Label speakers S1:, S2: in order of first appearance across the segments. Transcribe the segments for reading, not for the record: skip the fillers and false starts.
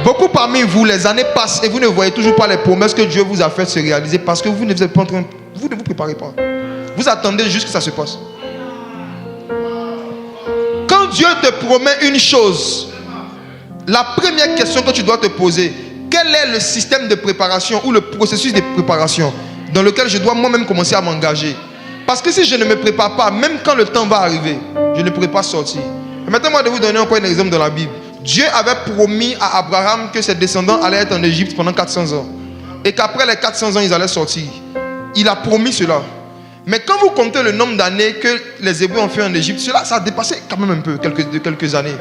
S1: Beaucoup parmi vous, les années passent et vous ne voyez toujours pas les promesses que Dieu vous a faites se réaliser parce que vous ne vous êtes pas en train, vous ne vous préparez pas. Vous attendez juste que ça se passe. Quand Dieu te promet une chose, la première question que tu dois te poser, quel est le système de préparation ou le processus de préparation dans lequel je dois moi-même commencer à m'engager? Parce que si je ne me prépare pas, même quand le temps va arriver, je ne pourrai pas sortir. Permettez-moi de vous donner encore un exemple dans la Bible. Dieu avait promis à Abraham que ses descendants allaient être en Égypte pendant 400 ans. Et qu'après les 400 ans, ils allaient sortir. Il a promis cela. Mais quand vous comptez le nombre d'années que les Hébreux ont fait en Égypte, cela, ça a dépassé quand même un peu, quelques années.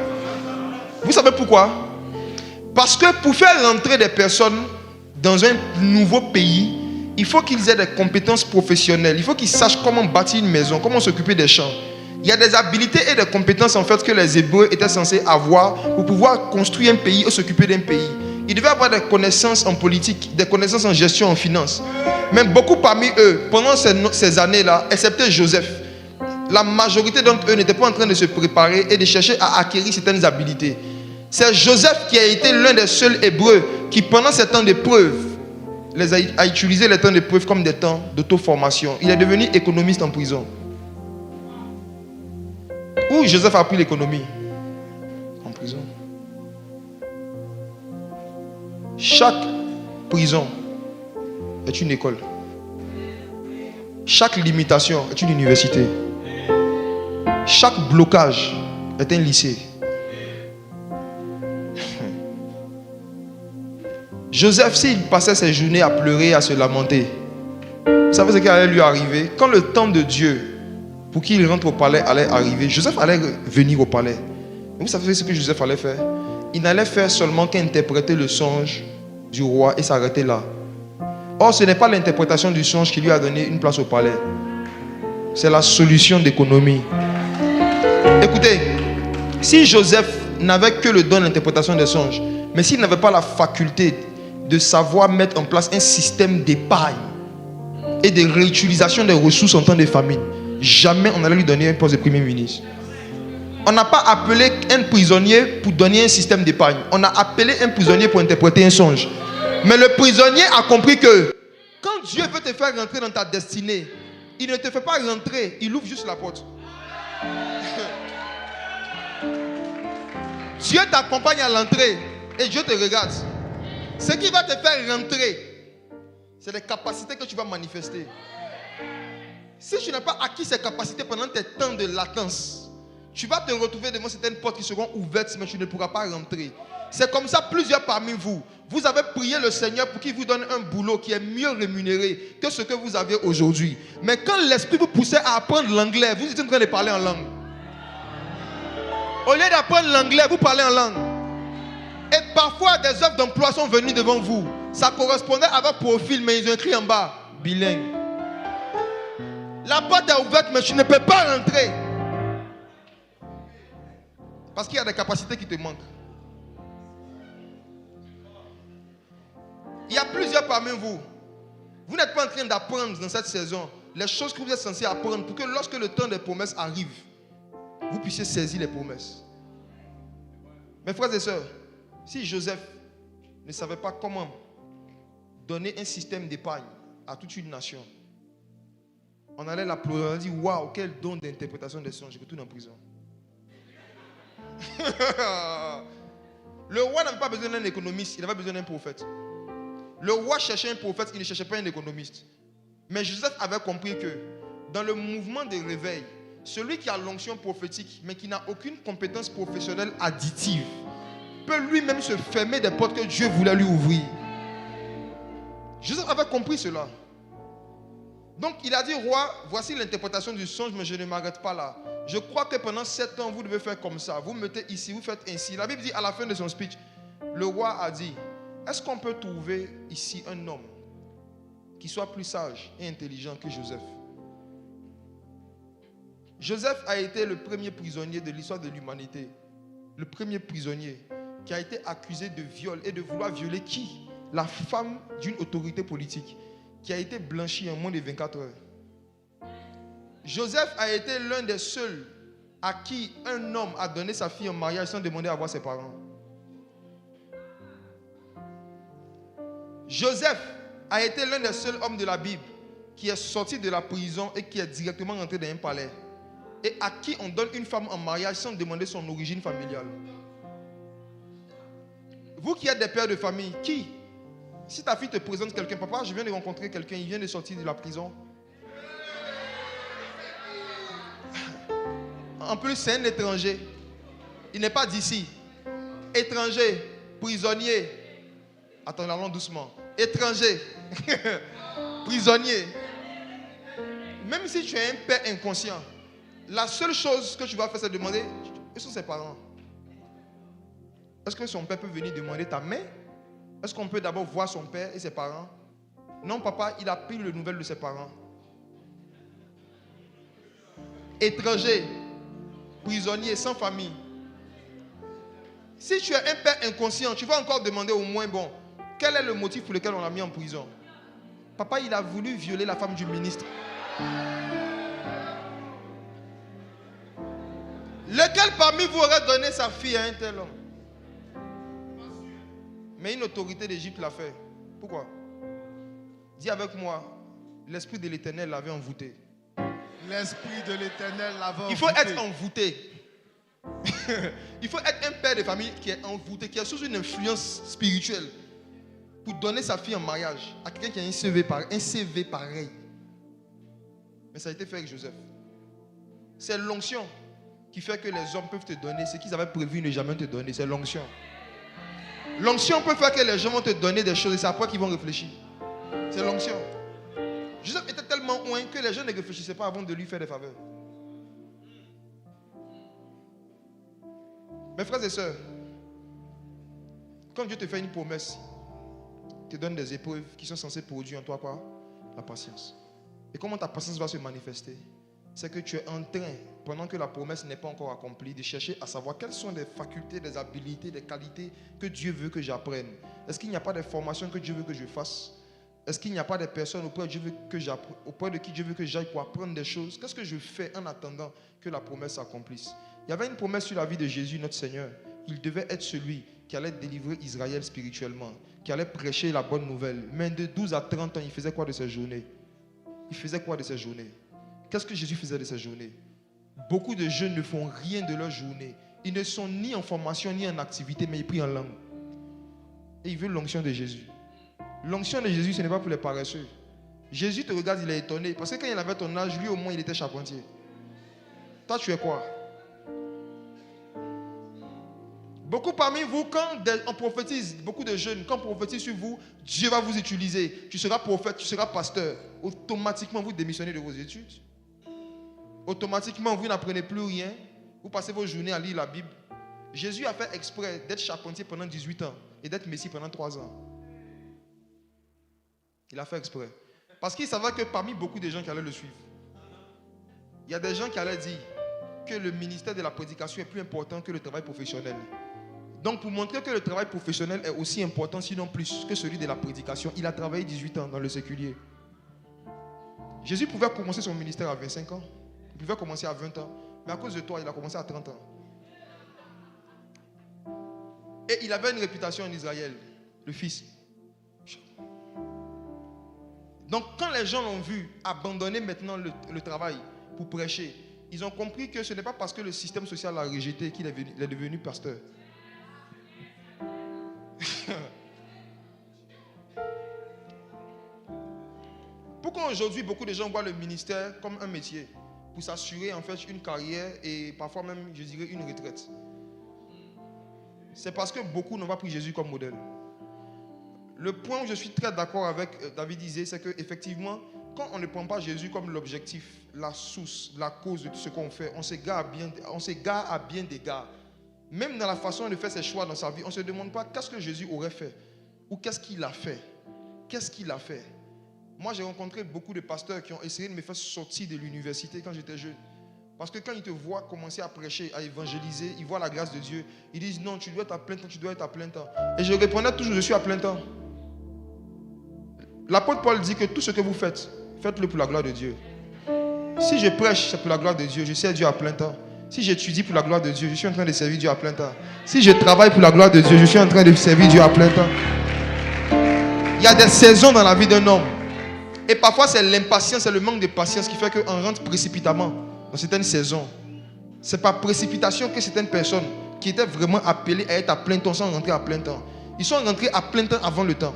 S1: Vous savez pourquoi? Parce que pour faire rentrer des personnes dans un nouveau pays, il faut qu'ils aient des compétences professionnelles. Il faut qu'ils sachent comment bâtir une maison, comment s'occuper des champs. Il y a des habilités et des compétences en fait que les Hébreux étaient censés avoir pour pouvoir construire un pays ou s'occuper d'un pays. Ils devaient avoir des connaissances en politique, des connaissances en gestion, en finance. Mais beaucoup parmi eux, pendant ces années-là, excepté Joseph, la majorité d'entre eux n'étaient pas en train de se préparer et de chercher à acquérir certaines habilités. C'est Joseph qui a été l'un des seuls Hébreux qui, pendant ces temps d'épreuve, a utilisé les temps d'épreuve comme des temps d'auto-formation. Il est devenu économiste en prison. Où Joseph a appris l'économie? En prison. Chaque prison est une école. Chaque limitation est une université. Chaque blocage est un lycée. Joseph, s'il passait ses journées à pleurer, à se lamenter, vous savez ce qui allait lui arriver? Quand le temps de Dieu pour qu'il rentre au palais allait arriver, Joseph allait venir au palais. Vous savez ce que Joseph allait faire? Il n'allait faire seulement qu'interpréter le songe du roi et s'arrêter là. Or, ce n'est pas l'interprétation du songe qui lui a donné une place au palais. C'est la solution d'économie. Écoutez, si Joseph n'avait que le don d'interprétation des songes, mais s'il n'avait pas la faculté de savoir mettre en place un système d'épargne et de réutilisation des ressources en temps de famine, jamais on allait lui donner un poste de premier ministre. On n'a pas appelé un prisonnier pour donner un système d'épargne. On a appelé un prisonnier pour interpréter un songe. Mais le prisonnier a compris que quand Dieu veut te faire rentrer dans ta destinée, il ne te fait pas rentrer, il ouvre juste la porte. Dieu t'accompagne à l'entrée et Dieu te regarde. Ce qui va te faire rentrer, c'est les capacités que tu vas manifester. Si tu n'as pas acquis ces capacités pendant tes temps de latence, tu vas te retrouver devant certaines portes qui seront ouvertes, mais tu ne pourras pas rentrer. C'est comme ça plusieurs parmi vous. Vous avez prié le Seigneur pour qu'il vous donne un boulot qui est mieux rémunéré que ce que vous avez aujourd'hui. Mais quand l'Esprit vous poussait à apprendre l'anglais, vous êtes en train de parler en langue. Au lieu d'apprendre l'anglais, vous parlez en langue. Et parfois, des offres d'emploi sont venues devant vous. Ça correspondait à votre profil, mais ils ont écrit en bas, bilingue. La porte est ouverte, mais tu ne peux pas rentrer. Parce qu'il y a des capacités qui te manquent. Il y a plusieurs parmi vous. Vous n'êtes pas en train d'apprendre dans cette saison les choses que vous êtes censés apprendre pour que lorsque le temps des promesses arrive, vous puissiez saisir les promesses. Mes frères et sœurs, si Joseph ne savait pas comment donner un système d'épargne à toute une nation, on allait l'applaudir, on allait dire waouh, quel don d'interprétation des songes, je retourne en prison. Le roi n'avait pas besoin d'un économiste, il avait besoin d'un prophète. Le roi cherchait un prophète, il ne cherchait pas un économiste. Mais Joseph avait compris que dans le mouvement de réveil, celui qui a l'onction prophétique, mais qui n'a aucune compétence professionnelle additive, peut lui-même se fermer des portes que Dieu voulait lui ouvrir. Joseph avait compris cela. Donc il a dit, roi, voici l'interprétation du songe, mais je ne m'arrête pas là. Je crois que pendant 7 ans, vous devez faire comme ça. Vous mettez ici, vous faites ainsi. La Bible dit à la fin de son speech, le roi a dit, est-ce qu'on peut trouver ici un homme qui soit plus sage et intelligent que Joseph? Joseph a été le premier prisonnier de l'histoire de l'humanité. Le premier prisonnier qui a été accusé de viol et de vouloir violer qui? La femme d'une autorité politique qui a été blanchie en moins de 24 heures. Joseph a été l'un des seuls à qui un homme a donné sa fille en mariage sans demander à voir ses parents. Joseph a été l'un des seuls hommes de la Bible qui est sorti de la prison et qui est directement rentré dans un palais. Et à qui on donne une femme en mariage sans demander son origine familiale. Vous qui êtes des pères de famille, qui? Si ta fille te présente quelqu'un, papa, je viens de rencontrer quelqu'un, il vient de sortir de la prison. En plus, c'est un étranger. Il n'est pas d'ici. Étranger, prisonnier. Attends, allons doucement. Étranger, prisonnier. Même si tu es un père inconscient, la seule chose que tu vas faire, c'est demander, où sont ses parents? Est-ce que son père peut venir demander ta main? Est-ce qu'on peut d'abord voir son père et ses parents? Non, papa, il a pris les nouvelles de ses parents. Étranger, prisonnier, sans famille. Si tu es un père inconscient, tu vas encore demander au moins, bon, quel est le motif pour lequel on l'a mis en prison? Papa, il a voulu violer la femme du ministre. Lequel parmi vous aurait donné sa fille à un tel homme? Mais une autorité d'Égypte l'a fait. Pourquoi? Dis avec moi, l'esprit de l'Éternel l'avait envoûté.
S2: L'esprit de l'Éternel l'avait envoûté.
S1: Il faut être envoûté. Il faut être un père de famille qui est envoûté, qui est sous une influence spirituelle pour donner sa fille en mariage à quelqu'un qui a un CV pareil. Mais ça a été fait avec Joseph. C'est l'onction qui fait que les hommes peuvent te donner ce qu'ils avaient prévu ne jamais te donner. C'est l'onction. L'onction peut faire que les gens vont te donner des choses et c'est après qu'ils vont réfléchir. C'est l'onction. Joseph était tellement loin que les gens ne réfléchissaient pas avant de lui faire des faveurs. Mes frères et sœurs, quand Dieu te fait une promesse, il te donne des épreuves qui sont censées produire en toi quoi? La patience. Et comment ta patience va se manifester? C'est que tu es en train, pendant que la promesse n'est pas encore accomplie, de chercher à savoir quelles sont les facultés, les habilités, les qualités que Dieu veut que j'apprenne. Est-ce qu'il n'y a pas de formations que Dieu veut que je fasse? Est-ce qu'il n'y a pas de personnes auprès de qui Dieu veut que j'aille pour apprendre des choses? Qu'est-ce que je fais en attendant que la promesse s'accomplisse? Il y avait une promesse sur la vie de Jésus, notre Seigneur. Il devait être celui qui allait délivrer Israël spirituellement, qui allait prêcher la bonne nouvelle. Mais de 12 à 30 ans, il faisait quoi de ses journées? Il faisait quoi de ses journées? Qu'est-ce que Jésus faisait de ses journées? Beaucoup de jeunes ne font rien de leur journée. Ils ne sont ni en formation, ni en activité, mais ils prient en langue. Et ils veulent l'onction de Jésus. L'onction de Jésus, ce n'est pas pour les paresseux. Jésus te regarde, il est étonné. Parce que quand il avait ton âge, lui au moins, il était charpentier. Toi, tu es quoi? Beaucoup parmi vous, quand on prophétise, beaucoup de jeunes, quand on prophétise sur vous, Dieu va vous utiliser. Tu seras prophète, tu seras pasteur. Automatiquement, vous démissionnez de vos études. Automatiquement, vous n'apprenez plus rien. Vous passez vos journées à lire la Bible. Jésus a fait exprès d'être charpentier pendant 18 ans et d'être messie pendant 3 ans. Il a fait exprès. Parce qu'il savait que parmi beaucoup de gens qui allaient le suivre, il y a des gens qui allaient dire que le ministère de la prédication est plus important que le travail professionnel. Donc pour montrer que le travail professionnel est aussi important, sinon plus, que celui de la prédication, il a travaillé 18 ans dans le séculier. Jésus pouvait commencer son ministère à 25 ans. Il pouvait commencer à 20 ans. Mais à cause de toi, il a commencé à 30 ans. Et il avait une réputation en Israël, le fils. Donc quand les gens l'ont vu abandonner maintenant le travail pour prêcher, ils ont compris que ce n'est pas parce que le système social l'a rejeté qu'il est devenu pasteur. Pourquoi aujourd'hui beaucoup de gens voient le ministère comme un métier pour s'assurer en fait une carrière et parfois même, je dirais, une retraite? C'est parce que beaucoup n'ont pas pris Jésus comme modèle. Le point où je suis très d'accord avec David disait, c'est qu'effectivement, quand on ne prend pas Jésus comme l'objectif, la source, la cause de tout ce qu'on fait, on s'égare à bien d'égards. Même dans la façon de faire ses choix dans sa vie, on ne se demande pas qu'est-ce que Jésus aurait fait ou qu'est-ce qu'il a fait. Qu'est-ce qu'il a fait? Moi, j'ai rencontré beaucoup de pasteurs qui ont essayé de me faire sortir de l'université quand j'étais jeune. Parce que quand ils te voient commencer à prêcher, à évangéliser, ils voient la grâce de Dieu. Ils disent non, tu dois être à plein temps, tu dois être à plein temps. Et je répondais toujours, je suis à plein temps. L'apôtre Paul dit que tout ce que vous faites, faites-le pour la gloire de Dieu. Si je prêche, c'est pour la gloire de Dieu, je sers Dieu à plein temps. Si j'étudie pour la gloire de Dieu, je suis en train de servir Dieu à plein temps. Si je travaille pour la gloire de Dieu, je suis en train de servir Dieu à plein temps. Il Il y a des saisons dans la vie d'un homme. Et parfois, c'est l'impatience, c'est le manque de patience qui fait qu'on rentre précipitamment dans certaines saisons. C'est par précipitation que certaines personnes qui étaient vraiment appelées à être à plein temps sont rentrées à plein temps. Ils sont rentrés à plein temps avant le temps.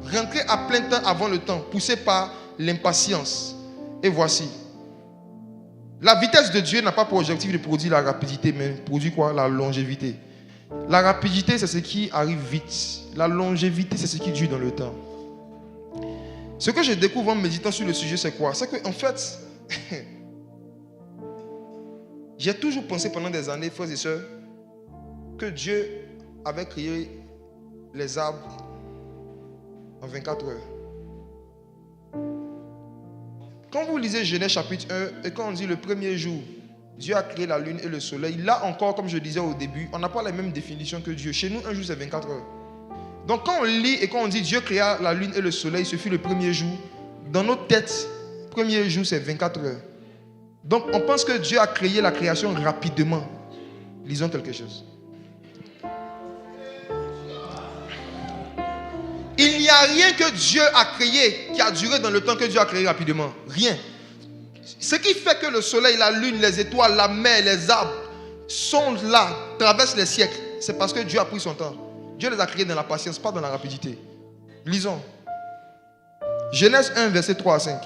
S1: Rentrés à plein temps avant le temps, poussés par l'impatience. Et voici. La vitesse de Dieu n'a pas pour objectif de produire la rapidité, mais produit quoi? La longévité. La rapidité, c'est ce qui arrive vite. La longévité, c'est ce qui dure dans le temps. Ce que je découvre en méditant sur le sujet, c'est quoi? C'est qu'en fait, j'ai toujours pensé pendant des années, frères et sœurs, que Dieu avait créé les arbres en 24 heures. Quand vous lisez Genèse chapitre 1, et quand on dit le premier jour, Dieu a créé la lune et le soleil, là encore, comme je disais au début, on n'a pas la même définition que Dieu. Chez nous, un jour, c'est 24 heures. Donc quand on lit et quand on dit Dieu créa la lune et le soleil, ce fut le premier jour, dans notre tête, premier jour, c'est 24 heures. Donc on pense que Dieu a créé la création rapidement. Lisons quelque chose. Il n'y a rien que Dieu a créé qui a duré dans le temps que Dieu a créé rapidement. Rien. Ce qui fait que le soleil, la lune, les étoiles, la mer, les arbres sont là, traversent les siècles, c'est parce que Dieu a pris son temps. Dieu les a créés dans la patience, pas dans la rapidité. Lisons. Genèse 1, verset 3 à 5.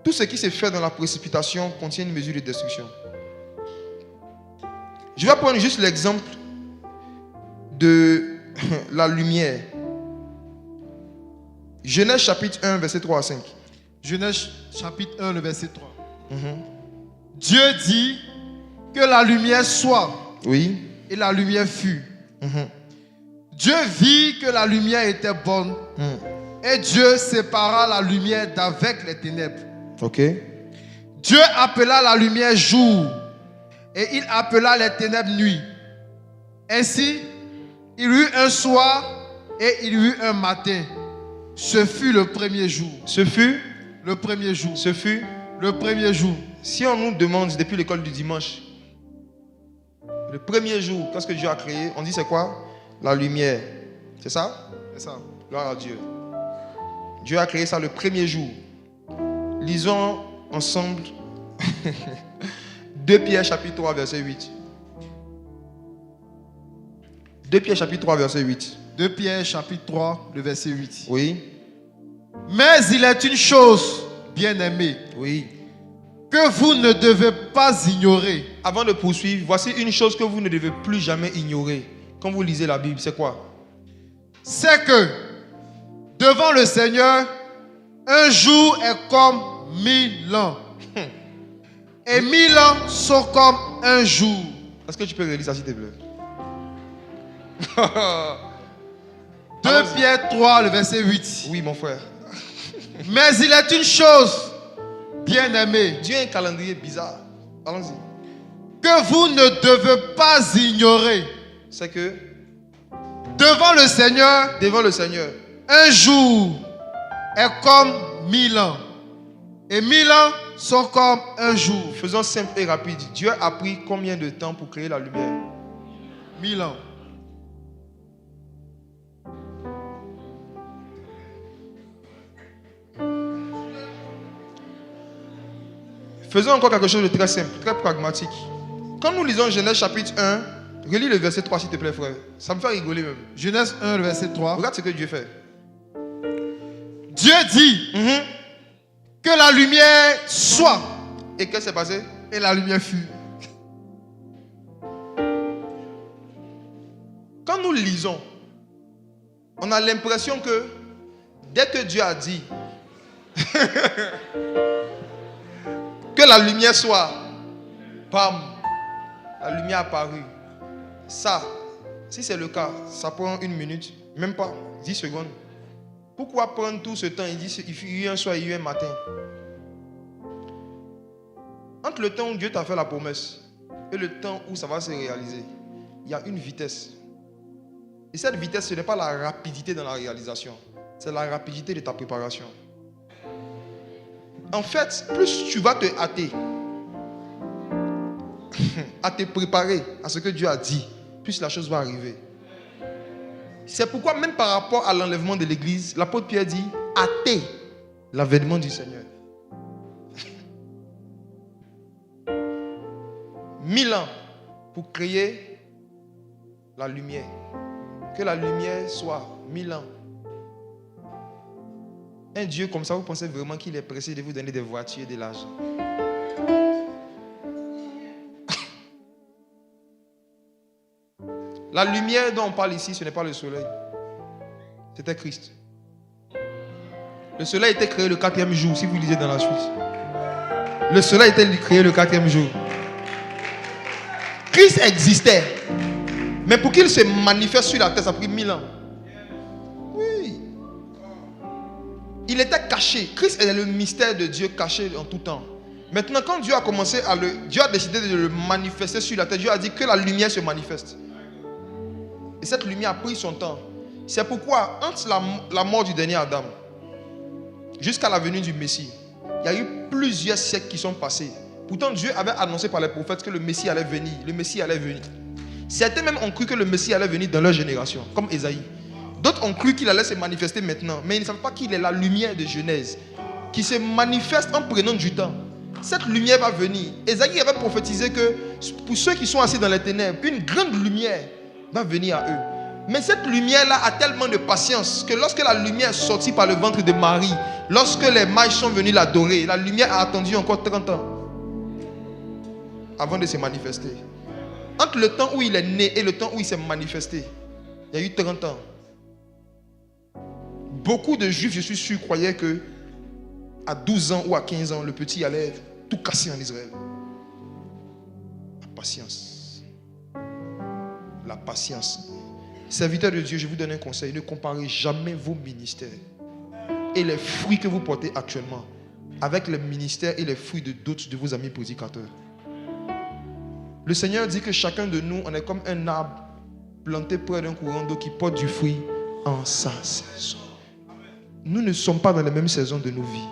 S1: Tout ce qui se fait dans la précipitation contient une mesure de destruction. Je vais prendre juste l'exemple de la lumière. Genèse chapitre 1, verset 3 à 5.
S2: Genèse chapitre 1, le verset 3. Dieu dit que la lumière soit.
S1: Oui.
S2: Et la lumière fut. Dieu vit que la lumière était bonne. Et Dieu sépara la lumière d'avec les ténèbres.
S1: Ok.
S2: Dieu appela la lumière jour. Et il appela les ténèbres nuit. Ainsi, il y eut un soir et il y eut un matin. Ce fut le premier jour.
S1: Ce fut
S2: le premier jour.
S1: Ce fut
S2: le premier jour.
S1: Si on nous demande depuis l'école du dimanche, le premier jour, qu'est-ce que Dieu a créé? On dit c'est quoi? La lumière. C'est ça?
S2: C'est ça.
S1: Gloire à Dieu. Dieu a créé ça le premier jour. Lisons ensemble 2 Pierre chapitre 3 verset 8. 2 Pierre chapitre 3 verset 8.
S2: 2 Pierre chapitre 3 le verset 8.
S1: Oui.
S2: Mais il est une chose, bien-aimée,
S1: oui,
S2: que vous ne devez pas ignorer.
S1: Avant de poursuivre, voici une chose que vous ne devez plus jamais ignorer. Quand vous lisez la Bible, c'est quoi?
S2: C'est que devant le Seigneur, un jour est comme 1000 ans. Et 1000 ans sont comme un jour.
S1: Est-ce que tu peux relire ça s'il te plaît?
S2: 2 Pierre 3, le verset 8.
S1: Oui, mon frère.
S2: Mais il est une chose, bien-aimée.
S1: Dieu a un calendrier bizarre. Allons-y.
S2: Que vous ne devez pas ignorer.
S1: C'est que
S2: devant le Seigneur, un jour est comme 1000 ans. Et 1000 ans sont comme un jour.
S1: Faisons simple et rapide. Dieu a pris combien de temps pour créer la lumière?
S2: 1000 ans.
S1: Faisons encore quelque chose de très simple, très pragmatique. Quand nous lisons Genèse chapitre 1, relis le verset 3 s'il te plaît, frère. Ça me fait rigoler même.
S2: Genèse 1, le verset 3.
S1: Regarde ce que Dieu fait.
S2: Dieu dit que la lumière soit.
S1: Et qu'est-ce qui s'est passé?
S2: Et la lumière fut.
S1: Quand nous lisons, on a l'impression que dès que Dieu a dit que la lumière soit, bam, la lumière a apparu. Ça, si c'est le cas, ça prend 1 minute, même pas 10 secondes. Pourquoi prendre tout ce temps? Il dit il y a eu un soir, il y a eu un matin. Entre le temps où Dieu t'a fait la promesse et le temps où ça va se réaliser, il y a une vitesse. Et cette vitesse, ce n'est pas la rapidité dans la réalisation, c'est la rapidité de ta préparation. En fait, plus tu vas te hâter à te préparer à ce que Dieu a dit, plus la chose va arriver. C'est pourquoi même par rapport à l'enlèvement de l'église, l'apôtre Pierre dit, hâtez l'avènement du Seigneur. 1000 ans pour créer la lumière. Que la lumière soit 1000 ans. Un Dieu comme ça, vous pensez vraiment qu'il est pressé de vous donner des voitures et de l'argent? La lumière dont on parle ici, ce n'est pas le soleil. C'était Christ. Le soleil a été créé le 4e jour, si vous lisez dans la suite. Le soleil a été créé le 4e jour. Christ existait. Mais pour qu'il se manifeste sur la terre, ça a pris 1000 ans. Oui. Il était caché. Christ est le mystère de Dieu caché en tout temps. Maintenant, quand Dieu a commencé à Dieu a décidé de le manifester sur la terre, Dieu a dit que la lumière se manifeste. Et cette lumière a pris son temps. C'est pourquoi, entre la mort du dernier Adam jusqu'à la venue du Messie, il y a eu plusieurs siècles qui sont passés. Pourtant, Dieu avait annoncé par les prophètes que le Messie allait venir. Le Messie allait venir. Certains même ont cru que le Messie allait venir dans leur génération, comme Ésaïe. D'autres ont cru qu'il allait se manifester maintenant. Mais ils ne savent pas qu'il est la lumière de Genèse, qui se manifeste en prenant du temps. Cette lumière va venir. Ésaïe avait prophétisé que pour ceux qui sont assis dans les ténèbres, une grande lumière va venir à eux. Mais cette lumière-là a tellement de patience que lorsque la lumière est sortie par le ventre de Marie, lorsque les mages sont venus l'adorer, la lumière a attendu encore 30 ans avant de se manifester. Entre le temps où il est né et le temps où il s'est manifesté, il y a eu 30 ans. Beaucoup de juifs, je suis sûr, croyaient que à 12 ans ou à 15 ans, le petit allait tout casser en Israël. La patience. La patience. Serviteurs de Dieu, je vous donne un conseil. Ne comparez jamais vos ministères et les fruits que vous portez actuellement avec les ministères et les fruits de d'autres de vos amis prédicateurs. Le Seigneur dit que chacun de nous, on est comme un arbre planté près d'un courant d'eau qui porte du fruit en sa saison. Nous ne sommes pas dans les mêmes saisons de nos vies.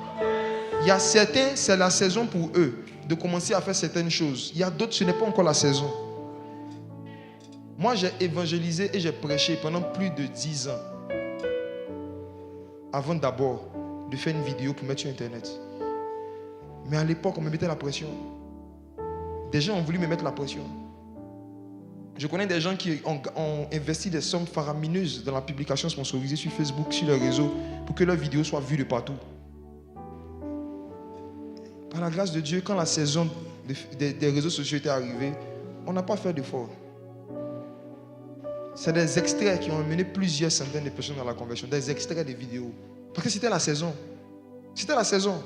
S1: Il y a certains, c'est la saison pour eux de commencer à faire certaines choses. Il y a d'autres, ce n'est pas encore la saison. Moi, j'ai évangélisé et j'ai prêché pendant plus de 10 ans. Avant d'abord de faire une vidéo pour mettre sur Internet. Mais à l'époque, on me mettait la pression. Des gens ont voulu me mettre la pression. Je connais des gens qui ont investi des sommes faramineuses dans la publication sponsorisée sur Facebook, sur les réseaux, pour que leurs vidéos soient vues de partout. Par la grâce de Dieu, quand la saison des réseaux sociaux était arrivée, on n'a pas fait d'effort. C'est des extraits qui ont mené plusieurs centaines de personnes dans la conversion, des extraits de vidéos. Parce que c'était la saison. C'était la saison.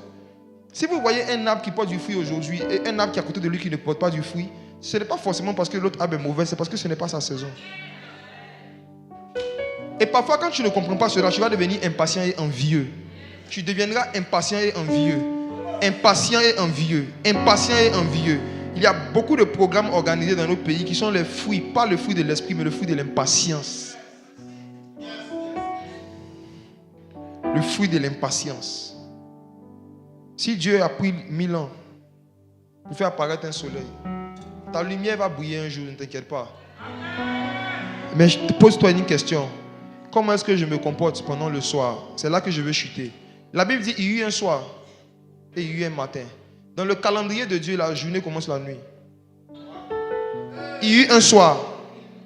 S1: Si vous voyez un arbre qui porte du fruit aujourd'hui et un arbre qui est à côté de lui qui ne porte pas du fruit, ce n'est pas forcément parce que l'autre arbre est mauvais, c'est parce que ce n'est pas sa saison. Et parfois, quand tu ne comprends pas cela, tu vas devenir impatient et envieux. Tu deviendras impatient et envieux. Impatient et envieux. Impatient et envieux. Il y a beaucoup de programmes organisés dans nos pays qui sont les fruits, pas le fruit de l'esprit, mais le fruit de l'impatience. Le fruit de l'impatience. Si Dieu a pris 1000 ans pour faire apparaître un soleil, ta lumière va briller un jour, ne t'inquiète pas. Mais pose-toi une question. Comment est-ce que je me comporte pendant le soir? C'est là que je veux chuter. La Bible dit, il y eut un soir et il y eut un matin. Dans le calendrier de Dieu, la journée commence la nuit. Il y eut un soir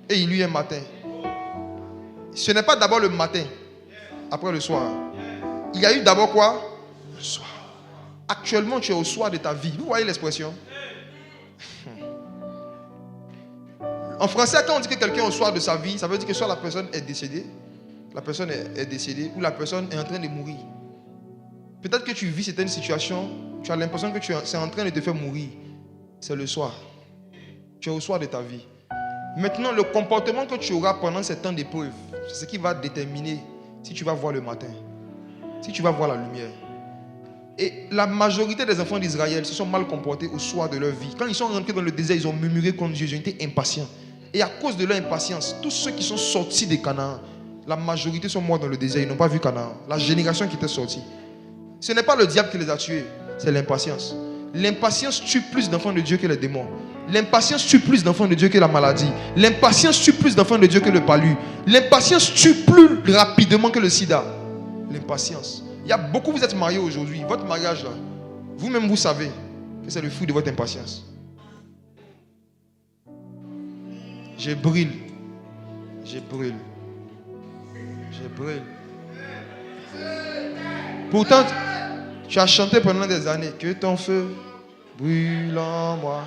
S1: et il y eut un matin. Ce n'est pas d'abord le matin, après le soir. Il y a eu d'abord quoi? Le soir. Actuellement, tu es au soir de ta vie. Vous voyez l'expression? En français, quand on dit que quelqu'un est au soir de sa vie, ça veut dire que soit la personne est décédée, ou la personne est en train de mourir. Peut-être que tu vis certaines situations, tu as l'impression que c'est en train de te faire mourir. C'est le soir. Tu es au soir de ta vie. Maintenant, le comportement que tu auras pendant ces temps d'épreuve, c'est ce qui va déterminer si tu vas voir le matin, si tu vas voir la lumière. Et la majorité des enfants d'Israël se sont mal comportés au soir de leur vie. Quand ils sont rentrés dans le désert, ils ont murmuré contre Dieu, ils ont été impatients. Et à cause de leur impatience, tous ceux qui sont sortis de Canaan, la majorité sont morts dans le désert, ils n'ont pas vu Canaan. La génération qui était sortie. Ce n'est pas le diable qui les a tués, c'est l'impatience. L'impatience tue plus d'enfants de Dieu que les démons. L'impatience tue plus d'enfants de Dieu que la maladie. L'impatience tue plus d'enfants de Dieu que le palu. L'impatience tue plus rapidement que le sida. L'impatience. Il y a beaucoup, vous êtes mariés aujourd'hui. Votre mariage là, vous-même vous savez que c'est le fruit de votre impatience. Je brûle. Je brûle. Je brûle. Pourtant, tu as chanté pendant des années que ton feu brûle en moi.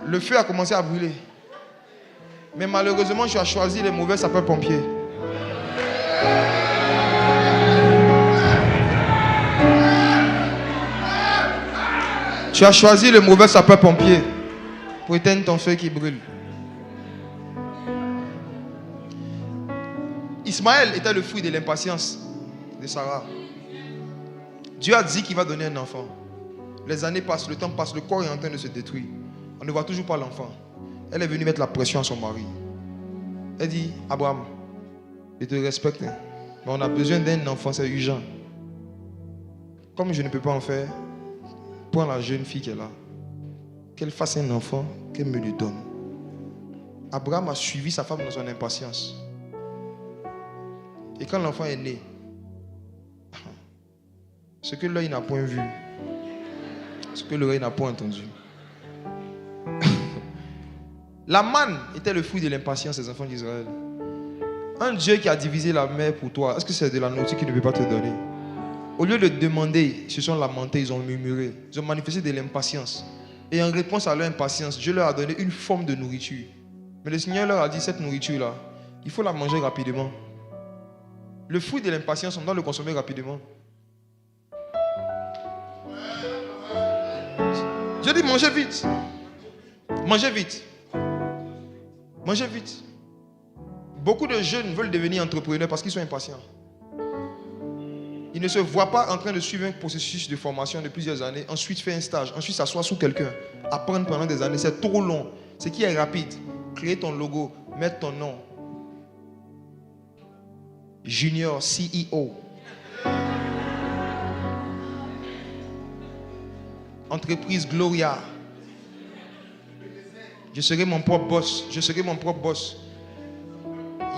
S1: Le feu a commencé à brûler. Mais malheureusement, tu as choisi les mauvais sapeurs-pompiers. Tu as choisi le mauvais sapeur-pompier pour éteindre ton feu qui brûle. Ismaël était le fruit de l'impatience de Sarah. Dieu a dit qu'il va donner un enfant. Les années passent, le temps passe, le corps est en train de se détruire. On ne voit toujours pas l'enfant. Elle est venue mettre la pression à son mari. Elle dit, Abraham, je te respecte, mais on a besoin d'un enfant, c'est urgent. Comme je ne peux pas en faire, prends la jeune fille qui est là, qu'elle fasse un enfant, qu'elle me le donne. Abraham a suivi sa femme dans son impatience. Et quand l'enfant est né, ce que l'œil n'a point vu, ce que l'oreille n'a point entendu. La manne était le fruit de l'impatience des enfants d'Israël. Un Dieu qui a divisé la mer pour toi, est-ce que c'est de la nourriture qu'il ne peut pas te donner? Au lieu de demander, ils se sont lamentés, ils ont murmuré, ils ont manifesté de l'impatience. Et en réponse à leur impatience, Dieu leur a donné une forme de nourriture. Mais le Seigneur leur a dit, cette nourriture-là, il faut la manger rapidement. Le fruit de l'impatience, on doit le consommer rapidement. Je dis, mangez vite. Mangez vite. Mangez vite. Beaucoup de jeunes veulent devenir entrepreneurs parce qu'ils sont impatients. Ils ne se voient pas en train de suivre un processus de formation de plusieurs années, ensuite faire un stage, ensuite s'asseoir sous quelqu'un, apprendre pendant des années. C'est trop long. Ce qui est rapide, créer ton logo, mettre ton nom. Junior CEO. Entreprise Gloria. Je serai mon propre boss. Je serai mon propre boss.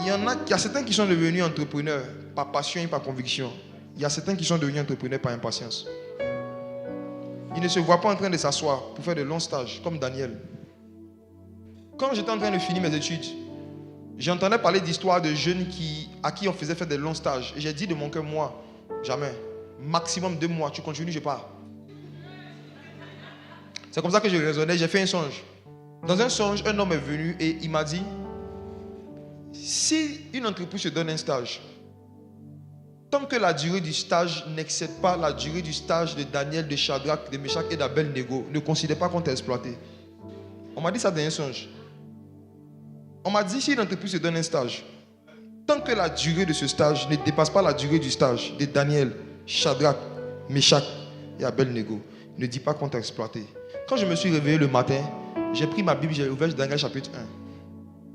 S1: Il y a certains qui sont devenus entrepreneurs par passion et par conviction. Il y a certains qui sont devenus entrepreneurs par impatience. Ils ne se voient pas en train de s'asseoir pour faire de longs stages, comme Daniel. Quand j'étais en train de finir mes études, j'entendais parler d'histoires de jeunes à qui on faisait faire des longs stages. Et j'ai dit de mon cœur, moi, jamais. Maximum 2 mois, tu continues, je pars. C'est comme ça que je raisonnais, j'ai fait un songe. Dans un songe, un homme est venu et il m'a dit, si une entreprise se donne un stage, tant que la durée du stage n'excède pas la durée du stage de Daniel, de Shadrach, de Meshach et d'Abednego, ne considère pas qu'on t'a exploité. On m'a dit ça dans un songe. On m'a dit, si une entreprise se donne un stage, tant que la durée de ce stage ne dépasse pas la durée du stage de Daniel, Shadrach, Meshach et Abednego, ne dis pas qu'on t'a exploité. Quand je me suis réveillé le matin, j'ai pris ma Bible, j'ai ouvert Daniel chapitre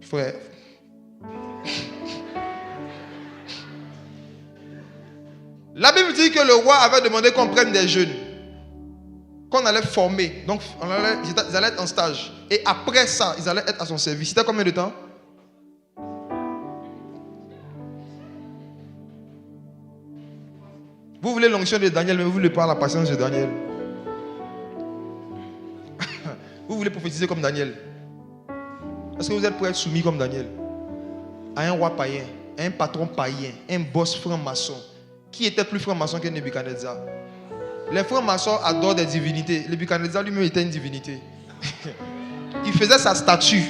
S1: 1. Frère, la Bible dit que le roi avait demandé qu'on prenne des jeunes, qu'on allait former. Donc, ils allaient être en stage. Et après ça, ils allaient être à son service. C'était combien de temps? Vous voulez l'onction de Daniel, mais vous ne voulez pas la patience de Daniel. Vous voulez prophétiser comme Daniel. Est-ce que vous êtes prêts à être soumis comme Daniel? À un roi païen, à un patron païen, un boss franc-maçon. Qui était plus franc-maçon que Nebuchadnezzar? Les francs-maçons adorent des divinités. Nebuchadnezzar lui-même était une divinité. Il faisait sa statue.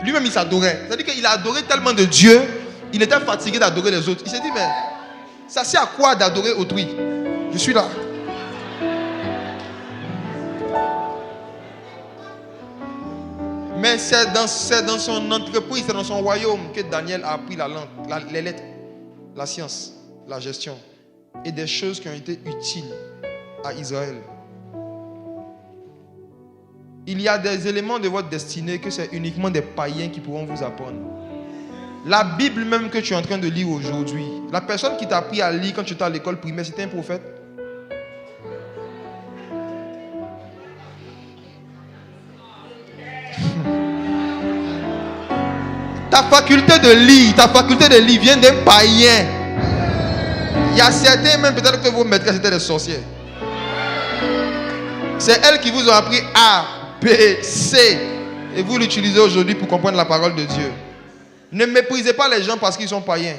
S1: Lui-même il s'adorait. C'est-à-dire qu'il a adoré tellement de Dieu, il était fatigué d'adorer les autres. Il s'est dit, mais ça sert à quoi d'adorer autrui? Je suis là. Mais c'est dans son entreprise, c'est dans son royaume que Daniel a appris la langue, les lettres, la science, la gestion et des choses qui ont été utiles à Israël. Il y a des éléments de votre destinée que c'est uniquement des païens qui pourront vous apprendre. La Bible même que tu es en train de lire aujourd'hui, la personne qui t'a appris à lire quand tu étais à l'école primaire, c'était un prophète. Ta faculté de lire vient d'un païen. Il y a certains, même peut-être que vos maîtresses étaient des sorcières. C'est elles qui vous ont appris A, B, C. Et vous l'utilisez aujourd'hui pour comprendre la parole de Dieu. Ne méprisez pas les gens parce qu'ils sont païens.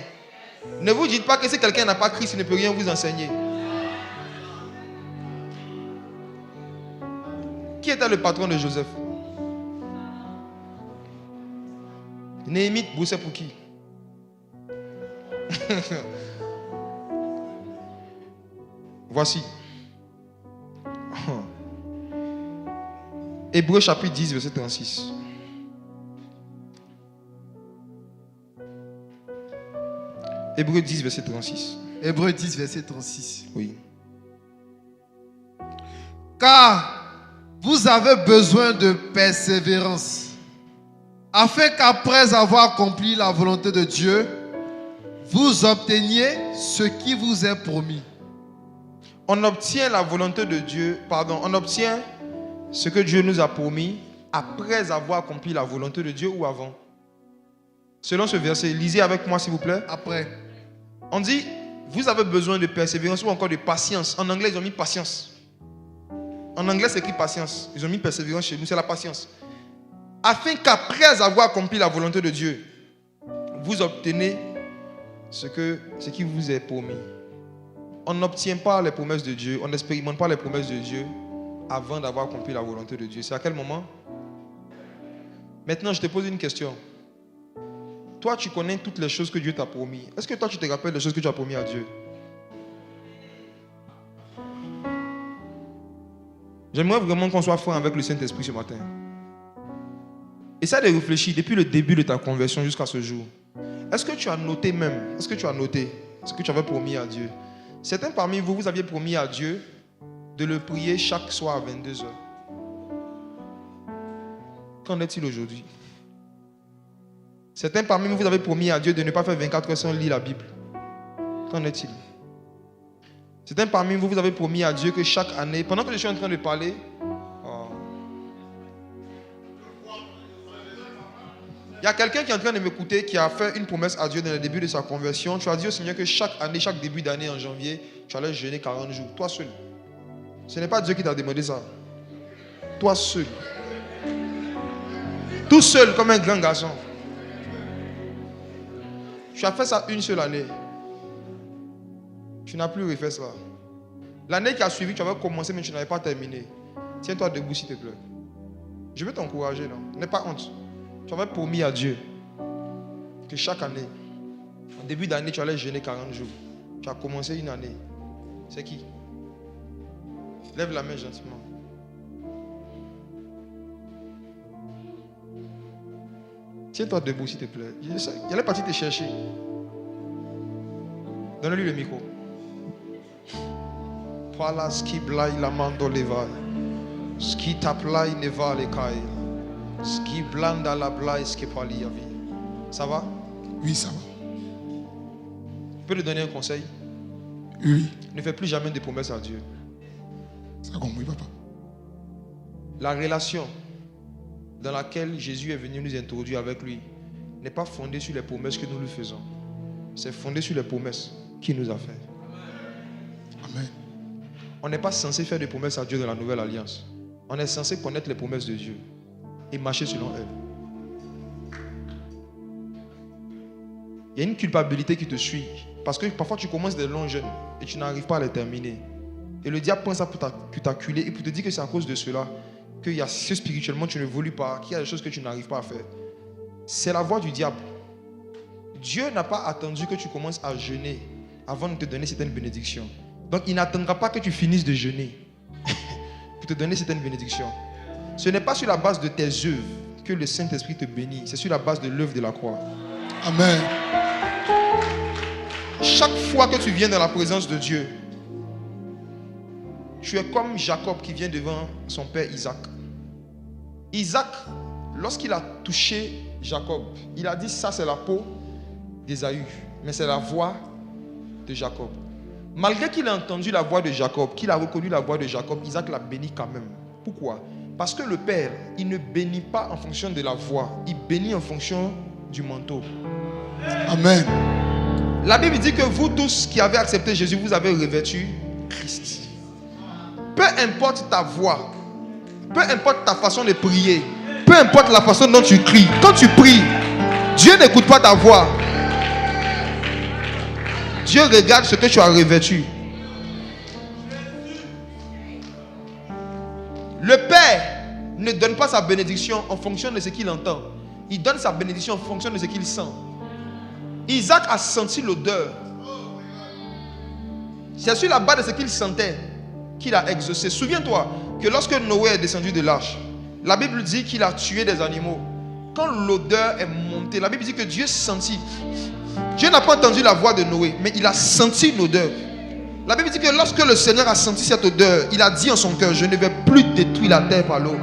S1: Ne vous dites pas que si quelqu'un n'a pas Christ, il ne peut rien vous enseigner. Qui était le patron de Joseph? Néhémie bossait pour qui? Voici. Hébreux chapitre 10, verset 36. Hébreux 10, verset 36.
S2: Hébreux 10, verset 36.
S1: Oui.
S2: Car vous avez besoin de persévérance, afin qu'après avoir accompli la volonté de Dieu, vous obteniez ce qui vous est promis.
S1: On obtient la volonté de Dieu, on obtient ce que Dieu nous a promis après avoir accompli la volonté de Dieu ou avant. Selon ce verset, lisez avec moi s'il vous plaît.
S2: Après.
S1: On dit, vous avez besoin de persévérance ou encore de patience. En anglais, ils ont mis patience. En anglais, c'est écrit patience. Ils ont mis persévérance chez nous, c'est la patience. Afin qu'après avoir accompli la volonté de Dieu, vous obtenez ce qui vous est promis. On n'obtient pas les promesses de Dieu, on n'expérimente pas les promesses de Dieu avant d'avoir accompli la volonté de Dieu. C'est à quel moment? Maintenant, je te pose une question. Toi, tu connais toutes les choses que Dieu t'a promis. Est-ce que toi, tu te rappelles des choses que tu as promis à Dieu? J'aimerais vraiment qu'on soit franc avec le Saint-Esprit ce matin. Essaie de réfléchir depuis le début de ta conversion jusqu'à ce jour. Est-ce que tu as noté ce que tu avais promis à Dieu? Certains parmi vous, vous aviez promis à Dieu de le prier chaque soir à 22h. Qu'en est-il aujourd'hui? Certains parmi vous, vous avez promis à Dieu de ne pas faire 24 heures sans lire la Bible. Qu'en est-il? Certains parmi vous, vous avez promis à Dieu que chaque année, pendant que je suis en train de parler, il y a quelqu'un qui est en train de m'écouter qui a fait une promesse à Dieu dans le début de sa conversion. Tu as dit au Seigneur que chaque année, chaque début d'année en janvier, tu allais jeûner 40 jours. Toi seul. Ce n'est pas Dieu qui t'a demandé ça. Toi seul. Tout seul comme un grand garçon. Tu as fait ça une seule année. Tu n'as plus refait cela. L'année qui a suivi, tu avais commencé mais tu n'avais pas terminé. Tiens-toi debout s'il te plaît. Je veux t'encourager. N'aie pas honte. Tu avais promis à Dieu que chaque année, en début d'année, tu allais jeûner 40 jours. Tu as commencé une année. C'est qui? Lève la main gentiment. Tiens-toi debout s'il te plaît. Il allait partir te chercher. Donne-lui le micro. Voilà ce qui blaye la mando leva. Ce qui t'appelait ne va les cailles. Ce qui blanda la blaye ce qui parle y avait. Ça va?
S2: Oui, ça va.
S1: Je peux te donner un conseil?
S2: Oui.
S1: Ne fais plus jamais de promesses à Dieu.
S2: Ça a compris, papa.
S1: La relation dans laquelle Jésus est venu nous introduire avec lui n'est pas fondée sur les promesses que nous lui faisons. C'est fondé sur les promesses qu'il nous a faites.
S2: Amen.
S1: On n'est pas censé faire des promesses à Dieu dans la nouvelle alliance. On est censé connaître les promesses de Dieu et marcher selon elles. Il y a une culpabilité qui te suit parce que parfois tu commences des longs jeûnes et tu n'arrives pas à les terminer. Et le diable prend ça pour t'acculer et pour te dire que c'est à cause de cela qu'il y a ce spirituellement tu ne évolues pas, qu'il y a des choses que tu n'arrives pas à faire. C'est la voie du diable. Dieu n'a pas attendu que tu commences à jeûner avant de te donner certaines bénédictions. Donc il n'attendra pas que tu finisses de jeûner pour te donner certaines bénédictions. Ce n'est pas sur la base de tes œuvres que le Saint-Esprit te bénit, c'est sur la base de l'œuvre de la croix.
S2: Amen.
S1: Chaque fois que tu viens dans la présence de Dieu, tu es comme Jacob qui vient devant son père Isaac. Isaac, lorsqu'il a touché Jacob, il a dit ça c'est la peau d'Ésaü, mais c'est la voix de Jacob. Malgré qu'il ait entendu la voix de Jacob, qu'il a reconnu la voix de Jacob, Isaac l'a béni quand même. Pourquoi? Parce que le père, il ne bénit pas en fonction de la voix, il bénit en fonction du manteau.
S2: Amen.
S1: La Bible dit que vous tous qui avez accepté Jésus, vous avez revêtu Christ. Peu importe ta voix, peu importe ta façon de prier, peu importe la façon dont tu cries, quand tu pries, Dieu n'écoute pas ta voix. Dieu regarde ce que tu as revêtu. Le Père ne donne pas sa bénédiction en fonction de ce qu'il entend. Il donne sa bénédiction en fonction de ce qu'il sent. Isaac a senti l'odeur. C'est sur la base de ce qu'il sentait qu'il a exaucé. Souviens-toi que lorsque Noé est descendu de l'arche, la Bible dit qu'il a tué des animaux. Quand l'odeur est montée, la Bible dit que Dieu sentit. Dieu n'a pas entendu la voix de Noé, mais il a senti l'odeur. La Bible dit que lorsque le Seigneur a senti cette odeur, il a dit en son cœur, je ne vais plus détruire la terre par l'eau.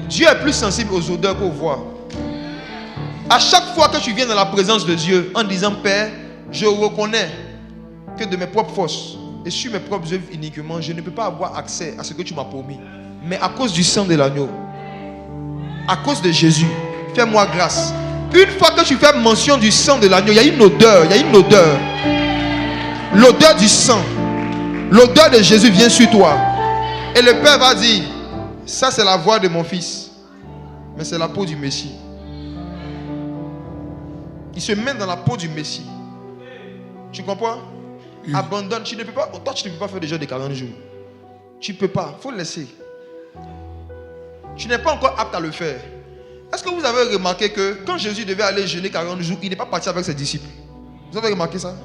S1: Dieu est plus sensible aux odeurs qu'aux voix. À chaque fois que tu viens dans la présence de Dieu en disant, Père, je reconnais que de mes propres forces et sur mes propres œuvres uniquement, je ne peux pas avoir accès à ce que tu m'as promis. Mais à cause du sang de l'agneau, à cause de Jésus, fais-moi grâce. Une fois que tu fais mention du sang de l'agneau, il y a une odeur, L'odeur du sang, l'odeur de Jésus vient sur toi. Et le Père va dire, ça c'est la voix de mon fils, mais c'est la peau du Messie. Il se met dans la peau du Messie. Tu comprends? Abandonne. Tu ne peux pas, toi, tu ne peux pas faire déjà des 40 jours. Tu ne peux pas. Il faut le laisser. Tu n'es pas encore apte à le faire. Est-ce que vous avez remarqué que quand Jésus devait aller jeûner 40 jours, il n'est pas parti avec ses disciples? Vous avez remarqué ça?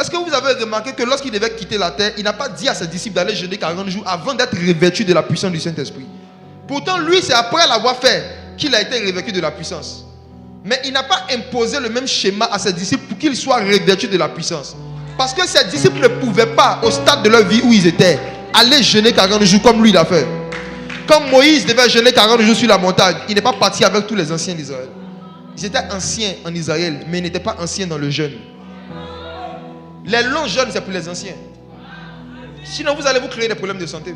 S1: Est-ce que vous avez remarqué que lorsqu'il devait quitter la terre, il n'a pas dit à ses disciples d'aller jeûner 40 jours avant d'être revêtu de la puissance du Saint-Esprit? Pourtant, lui, c'est après l'avoir fait qu'il a été revêtu de la puissance. Mais il n'a pas imposé le même schéma à ses disciples pour qu'ils soient revêtus de la puissance. Parce que ses disciples ne pouvaient pas, au stade de leur vie où ils étaient, aller jeûner 40 jours comme lui l'a fait. Quand Moïse devait jeûner 40 jours sur la montagne, il n'est pas parti avec tous les anciens d'Israël. Ils étaient anciens en Israël, mais ils n'étaient pas anciens dans le jeûne. Les longs jeûnes, c'est pour les anciens. Sinon, vous allez vous créer des problèmes de santé.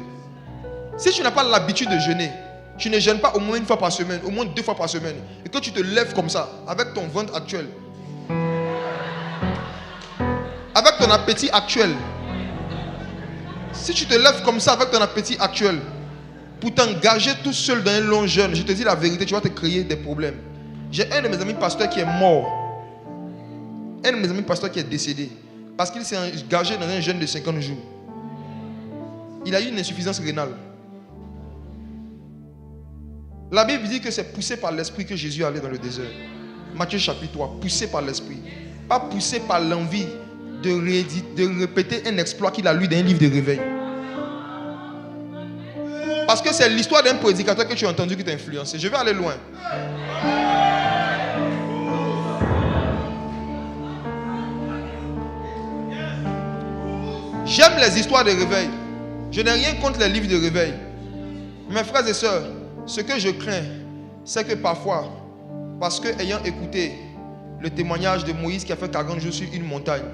S1: Si tu n'as pas l'habitude de jeûner, tu ne jeûnes pas au moins une fois par semaine, au moins 2 fois par semaine, et que tu te lèves comme ça, avec ton ventre actuel, avec ton appétit actuel. Si tu te lèves comme ça avec ton appétit actuel, pour t'engager tout seul dans un long jeûne, je te dis la vérité, tu vas te créer des problèmes. J'ai un de mes amis pasteurs qui est mort. Un de mes amis pasteurs qui est décédé. Parce qu'il s'est engagé dans un jeûne de 50 jours. Il a eu une insuffisance rénale. La Bible dit que c'est poussé par l'esprit que Jésus allait dans le désert. Matthieu chapitre 3, poussé par l'esprit. Pas poussé par l'envie de répéter un exploit qu'il a lu dans un livre de réveil. Parce que c'est l'histoire d'un prédicateur que tu as entendu qui t'a influencé. Je vais aller loin. J'aime les histoires de réveil. Je n'ai rien contre les livres de réveil. Mes frères et sœurs, ce que je crains, c'est que parfois, parce que ayant écouté le témoignage de Moïse qui a fait 40 jours sur une montagne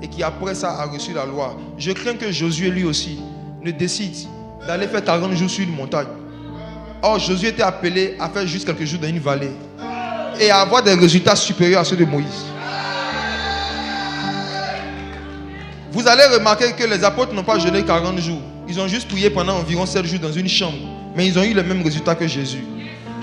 S1: et qui après ça a reçu la loi, je crains que Josué lui aussi ne décide d'aller faire 40 jours sur une montagne. Or, Josué était appelé à faire juste quelques jours dans une vallée et à avoir des résultats supérieurs à ceux de Moïse. Vous allez remarquer que les apôtres n'ont pas jeûné 40 jours. Ils ont juste prié pendant environ 7 jours dans une chambre. Mais ils ont eu les mêmes résultats que Jésus.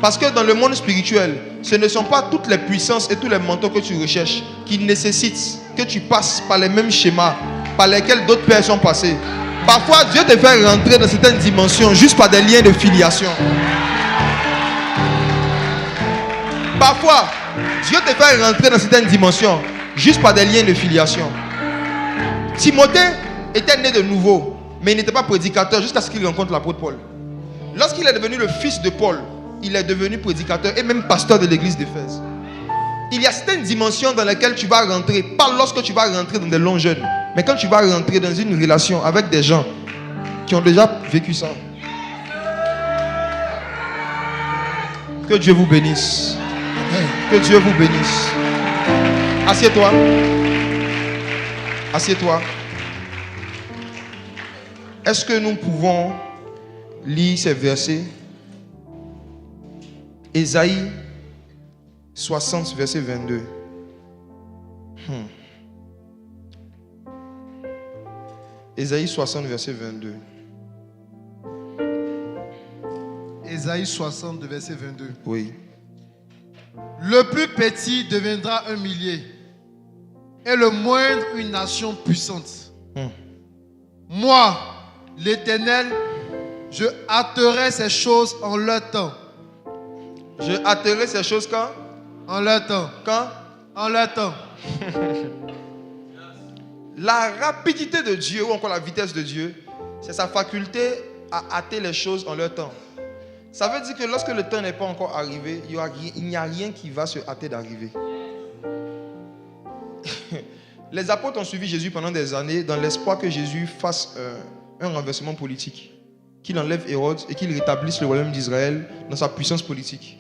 S1: Parce que dans le monde spirituel, ce ne sont pas toutes les puissances et tous les mentors que tu recherches qui nécessitent que tu passes par les mêmes schémas par lesquels d'autres pères sont passés. Parfois, Dieu te fait rentrer dans certaines dimensions juste par des liens de filiation. Parfois, Dieu te fait rentrer dans certaines dimensions juste par des liens de filiation. Timothée était né de nouveau, mais il n'était pas prédicateur jusqu'à ce qu'il rencontre l'apôtre Paul. Lorsqu'il est devenu le fils de Paul, il est devenu prédicateur et même pasteur de l'église d'Éphèse. Il y a certaines dimensions dans lesquelles tu vas rentrer, pas lorsque tu vas rentrer dans des longs jeûnes, mais quand tu vas rentrer dans une relation avec des gens qui ont déjà vécu ça. Que Dieu vous bénisse. Que Dieu vous bénisse. Assieds-toi. Assieds-toi. Est-ce que nous pouvons lire ces versets? Ésaïe 60, verset 22. Ésaïe 60, verset 22.
S2: Ésaïe 60, verset 22.
S1: Oui.
S2: Le plus petit deviendra un millier et le moindre une nation puissante. Moi, l'Éternel, je hâterai ces choses en leur temps.
S1: Je hâterai ces choses quand?
S2: En leur temps.
S1: Quand?
S2: En leur temps.
S1: La rapidité de Dieu, ou encore la vitesse de Dieu, c'est sa faculté à hâter les choses en leur temps. Ça veut dire que lorsque le temps n'est pas encore arrivé, il n'y a rien qui va se hâter d'arriver. Les apôtres ont suivi Jésus pendant des années dans l'espoir que Jésus fasse un renversement politique, qu'il enlève Hérode et qu'il rétablisse le royaume d'Israël dans sa puissance politique.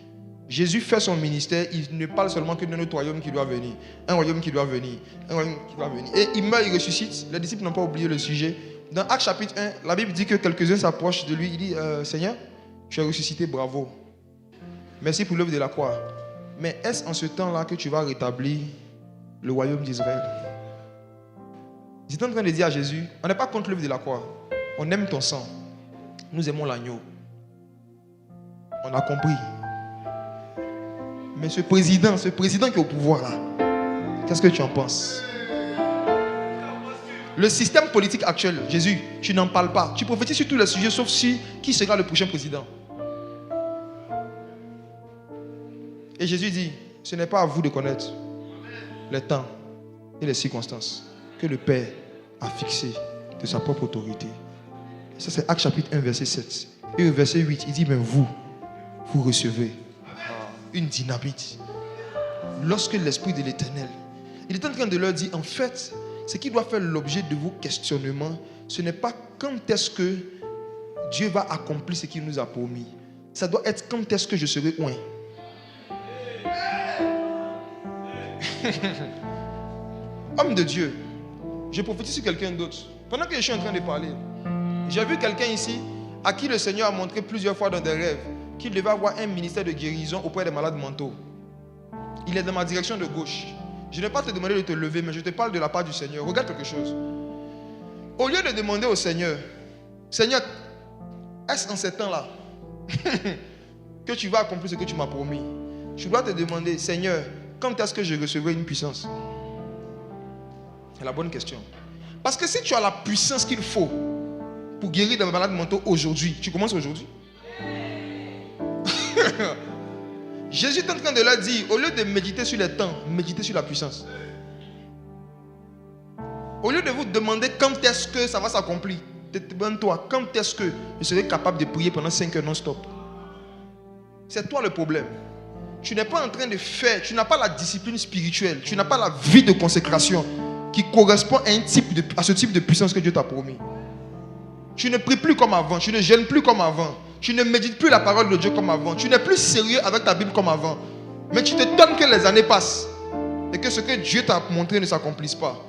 S1: Jésus fait son ministère, il ne parle seulement que d'un autre royaume qui doit venir, un royaume qui doit venir, un royaume qui doit venir. Et il meurt, il ressuscite. Les disciples n'ont pas oublié le sujet. Dans Actes chapitre 1, la Bible dit que quelques-uns s'approchent de lui. Il dit, Seigneur, tu as ressuscité, bravo. Merci pour l'œuvre de la croix. Mais est-ce en ce temps-là que tu vas rétablir le royaume d'Israël? Ils étaient en train de dire à Jésus, on n'est pas contre l'œuvre de la croix. On aime ton sang. Nous aimons l'agneau. On a compris. Mais ce président qui est au pouvoir là, qu'est-ce que tu en penses? Le système politique actuel, Jésus, tu n'en parles pas. Tu prophétises sur tous les sujets sauf sur qui sera le prochain président. Et Jésus dit, ce n'est pas à vous de connaître les temps et les circonstances que le Père a fixé de sa propre autorité. Ça c'est Actes chapitre 1 verset 7. Et au verset 8, il dit, mais vous recevez une dynamite. Lorsque l'Esprit de l'Éternel, il est en train de leur dire, en fait, ce qui doit faire l'objet de vos questionnements, ce n'est pas quand est-ce que Dieu va accomplir ce qu'il nous a promis. Ça doit être quand est-ce que je serai loin. Homme de Dieu, je prophétise sur quelqu'un d'autre. Pendant que je suis en train de parler, j'ai vu quelqu'un ici à qui le Seigneur a montré plusieurs fois dans des rêves qu'il devait avoir un ministère de guérison auprès des malades mentaux. Il est dans ma direction de gauche. Je ne vais pas te demander de te lever, mais je te parle de la part du Seigneur. Regarde quelque chose. Au lieu de demander au Seigneur, Seigneur, est-ce en ces temps-là que tu vas accomplir ce que tu m'as promis? Je dois te demander, Seigneur, quand est-ce que je recevrai une puissance? C'est la bonne question. Parce que si tu as la puissance qu'il faut pour guérir des malades mentaux aujourd'hui, tu commences aujourd'hui. Jésus est en train de leur dire, au lieu de méditer sur les temps, méditez sur la puissance. Au lieu de vous demander quand est-ce que ça va s'accomplir, demande-toi quand est-ce que je serai capable de prier pendant 5 heures non-stop. C'est toi le problème. Tu n'es pas en train de faire, tu n'as pas la discipline spirituelle, tu n'as pas la vie de consécration qui correspond à ce type de puissance que Dieu t'a promis. Tu ne pries plus comme avant, tu ne jeûnes plus comme avant, tu ne médites plus la parole de Dieu comme avant, tu n'es plus sérieux avec ta Bible comme avant. Mais tu te donnes que les années passent et que ce que Dieu t'a montré ne s'accomplisse pas.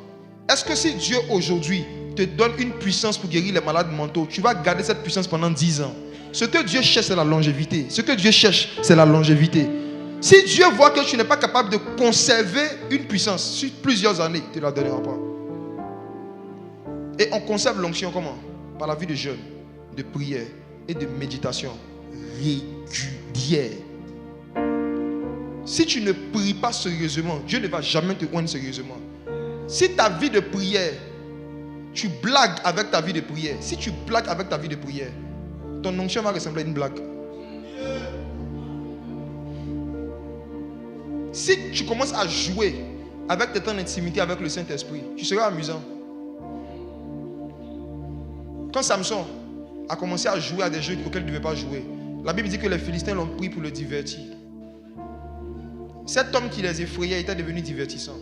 S1: Est-ce que si Dieu aujourd'hui te donne une puissance pour guérir les malades mentaux, tu vas garder cette puissance pendant 10 ans? Ce que Dieu cherche, c'est la longévité. Ce que Dieu cherche, c'est la longévité. Si Dieu voit que tu n'es pas capable de conserver une puissance sur plusieurs années, il ne te la donnera pas. Et on conserve l'onction comment? Par la vie de jeûne, de prière et de méditation régulière. Si tu ne pries pas sérieusement, Dieu ne va jamais te oindre sérieusement. Si ta vie de prière, tu blagues avec ta vie de prière, si tu blagues avec ta vie de prière, ton onction va ressembler à une blague. Si tu commences à jouer avec tes temps d'intimité avec le Saint-Esprit, tu seras amusant. Quand Samson a commencé à jouer à des jeux auxquels il ne devait pas jouer, la Bible dit que les Philistins l'ont pris pour le divertir. Cet homme qui les effrayait était devenu divertissant.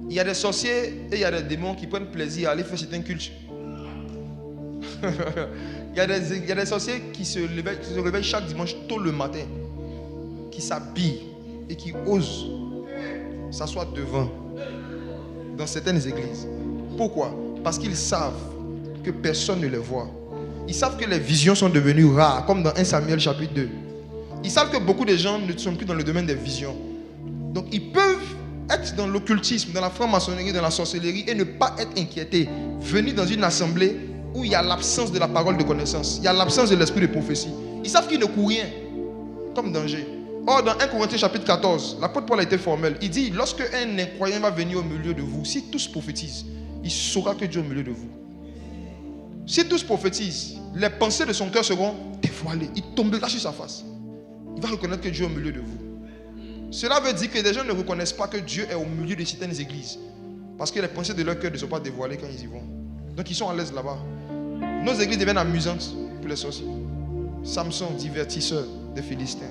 S1: Il y a des sorciers et il y a des démons qui prennent plaisir à aller faire certains cultes. Il y a des sorciers qui se réveillent chaque dimanche tôt le matin, qui s'habillent et qui osent s'asseoir devant dans certaines églises. Pourquoi? Parce qu'ils savent que personne ne les voit. ils savent que les visions sont devenues rares, comme dans 1 Samuel chapitre 2. Ils savent que beaucoup de gens ne sont plus dans le domaine des visions. Donc ils peuvent être dans l'occultisme, dans la franc-maçonnerie, dans la sorcellerie et ne pas être inquiétés. Venir dans une assemblée où il y a l'absence de la parole de connaissance, il y a l'absence de l'esprit de prophétie. Ils savent qu'ils ne courent rien comme danger. Or, dans 1 Corinthiens chapitre 14, l'apôtre Paul a été formel. Il dit, lorsque un incroyant va venir au milieu de vous, si tous prophétisent, il saura que Dieu est au milieu de vous. Si tous prophétisent, les pensées de son cœur seront dévoilées. Il tombera sur sa face. Il va reconnaître que Dieu est au milieu de vous. Cela veut dire que des gens ne reconnaissent pas que Dieu est au milieu de certaines églises. Parce que les pensées de leur cœur ne sont pas dévoilées quand ils y vont. Donc ils sont à l'aise là-bas. Nos églises deviennent amusantes pour les sorciers. Samson, divertisseur des Philistins.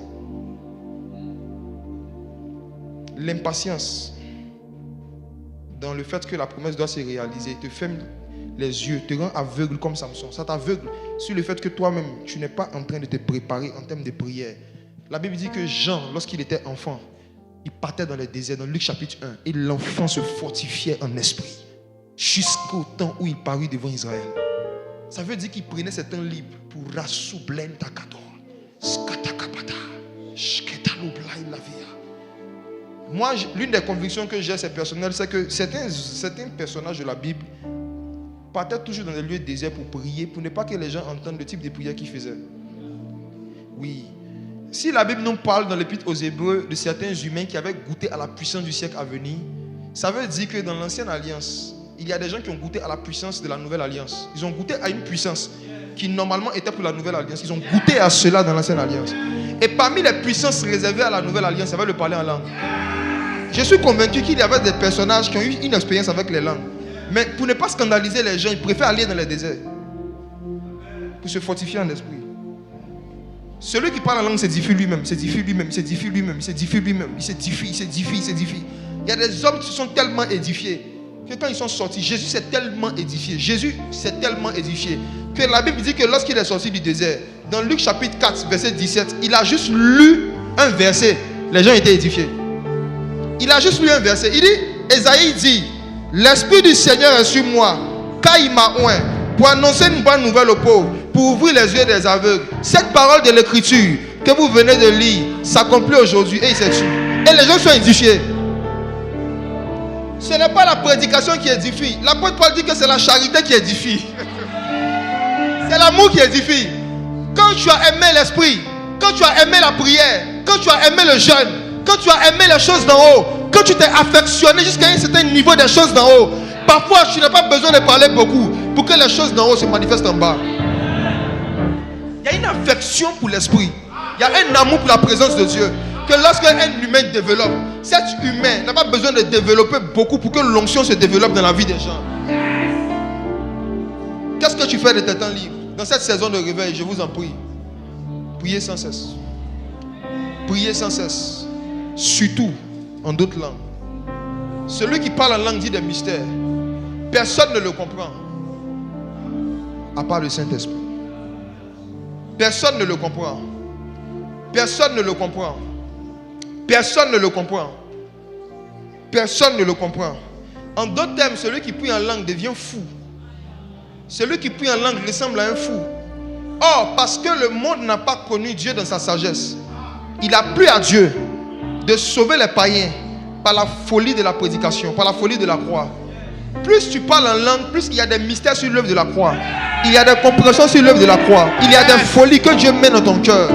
S1: L'impatience dans le fait que la promesse doit se réaliser te ferme les yeux, te rend aveugle comme Samson. Ça t'aveugle sur le fait que toi-même, tu n'es pas en train de te préparer en termes de prière. La Bible dit que Jean, lorsqu'il était enfant, il partait dans le désert, dans Luc chapitre 1, et l'enfant se fortifiait en esprit jusqu'au temps où il parut devant Israël. Ça veut dire qu'il prenait ses temps libres pour rassoublen takator, skatakapata, shketaloublai lavia. Moi, l'une des convictions que j'ai, c'est personnel, c'est que certains personnages de la Bible partaient toujours dans des lieux déserts pour prier, pour ne pas que les gens entendent le type de prière qu'ils faisaient. Oui. Si la Bible nous parle dans l'Épître aux Hébreux de certains humains qui avaient goûté à la puissance du siècle à venir, ça veut dire que dans l'ancienne alliance, il y a des gens qui ont goûté à la puissance de la nouvelle alliance. Ils ont goûté à une puissance qui normalement était pour la nouvelle alliance. Ils ont goûté à cela dans l'ancienne alliance. Et parmi les puissances réservées à la nouvelle alliance, ça va le parler en langue. Je suis convaincu qu'il y avait des personnages qui ont eu une expérience avec les langues. Mais pour ne pas scandaliser les gens, ils préfèrent aller dans les déserts pour se fortifier en esprit. Celui qui parle en langue s'édifie lui-même, s'édifie lui-même, s'édifie lui-même, s'édifie lui-même, il s'édifie. Il y a des hommes qui sont tellement édifiés que quand ils sont sortis, Jésus s'est tellement édifié. Jésus s'est tellement édifié que la Bible dit que lorsqu'il est sorti du désert, dans Luc chapitre 4, verset 17, il a juste lu un verset. Les gens étaient édifiés. Il a juste lu un verset. Il dit, Ésaïe dit, l'Esprit du Seigneur est sur moi, car il m'a oint pour annoncer une bonne nouvelle aux pauvres, pour ouvrir les yeux des aveugles. Cette parole de l'écriture que vous venez de lire s'accomplit aujourd'hui et il s'est tué. Et les gens sont édifiés. Ce n'est pas la prédication qui édifie. L'apôtre Paul dit que c'est la charité qui édifie. C'est l'amour qui édifie. Quand tu as aimé l'esprit, quand tu as aimé la prière, quand tu as aimé le jeûne, quand tu as aimé les choses d'en haut, quand tu t'es affectionné jusqu'à un certain niveau des choses d'en haut, parfois tu n'as pas besoin de parler beaucoup pour que les choses d'en haut se manifestent en bas. Il y a une affection pour l'esprit. Il y a un amour pour la présence de Dieu. Que lorsqu'un humain développe, cet humain n'a pas besoin de développer beaucoup pour que l'onction se développe dans la vie des gens. Qu'est-ce que tu fais de tes temps libres? Dans cette saison de réveil, je vous en prie, priez sans cesse. Priez sans cesse. Surtout en d'autres langues. Celui qui parle en langue dit des mystères. Personne ne le comprend. À part le Saint-Esprit. Personne ne le comprend. Personne ne le comprend. Personne ne le comprend. Personne ne le comprend. En d'autres termes, celui qui prie en langue devient fou. Celui qui prie en langue ressemble à un fou. Or, parce que le monde n'a pas connu Dieu dans sa sagesse, il a plu à Dieu de sauver les païens par la folie de la prédication, par la folie de la croix. Plus tu parles en langue, plus il y a des mystères sur l'œuvre de la croix. Il y a des compréhensions sur l'œuvre de la croix. Il y a des folies que Dieu met dans ton cœur.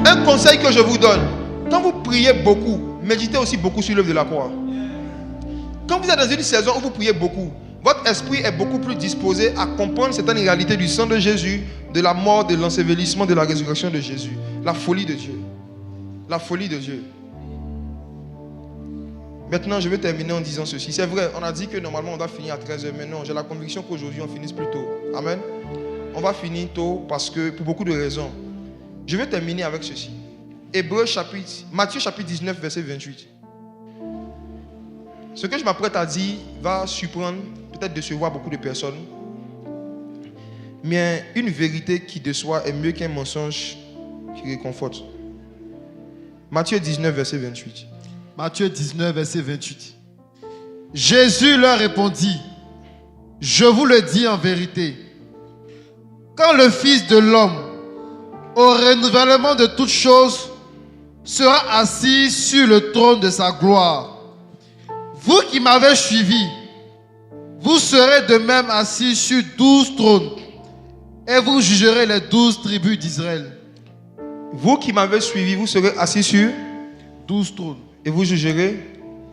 S1: Un conseil que je vous donne, quand vous priez beaucoup, méditez aussi beaucoup sur l'œuvre de la croix. Quand vous êtes dans une saison où vous priez beaucoup, votre esprit est beaucoup plus disposé à comprendre certaines réalités du sang de Jésus, de la mort, de l'ensevelissement, de la résurrection de Jésus. La folie de Dieu. La folie de Dieu. Maintenant, je vais terminer en disant ceci. C'est vrai, on a dit que normalement on doit finir à 13h, mais non, j'ai la conviction qu'aujourd'hui on finisse plus tôt. Amen. On va finir tôt parce que, pour beaucoup de raisons. Je vais terminer avec ceci. Matthieu chapitre 19, verset 28. Ce que je m'apprête à dire va surprendre, peut-être décevoir beaucoup de personnes. Mais une vérité qui déçoit est mieux qu'un mensonge qui réconforte. Matthieu 19, verset 28.
S2: Matthieu 19, verset 28. Jésus leur répondit, je vous le dis en vérité, quand le Fils de l'homme, au renouvellement de toutes choses, sera assis sur le trône de sa gloire. Vous qui m'avez suivi, vous serez de même assis sur 12 trônes et vous jugerez les 12 tribus d'Israël.
S1: Vous qui m'avez suivi, vous serez assis sur
S2: 12 trônes
S1: et vous jugerez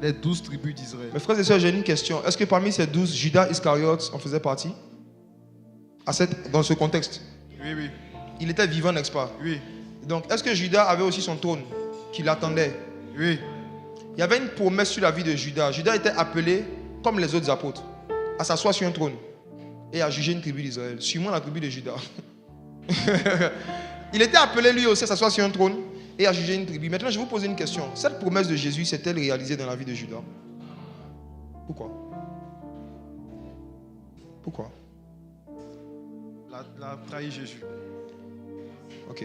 S2: les 12 tribus d'Israël.
S1: Mes frères et sœurs, j'ai une question. Est-ce que parmi ces 12, Judas Iscariote en faisait partie dans ce contexte?
S2: Oui, oui.
S1: Il était vivant, n'est-ce pas?
S2: Oui.
S1: Donc, est-ce que Judas avait aussi son trône qui l'attendait?
S2: Oui.
S1: Il y avait une promesse sur la vie de Judas. Judas était appelé, comme les autres apôtres, à s'asseoir sur un trône et à juger une tribu d'Israël. Suis-moi la tribu de Judas. Il était appelé lui aussi à s'asseoir sur un trône et à juger une tribu. Maintenant, je vais vous poser une question. Cette promesse de Jésus s'est-elle réalisée dans la vie de Judas? Pourquoi? Pourquoi?
S2: La trahi Jésus.
S1: Ok.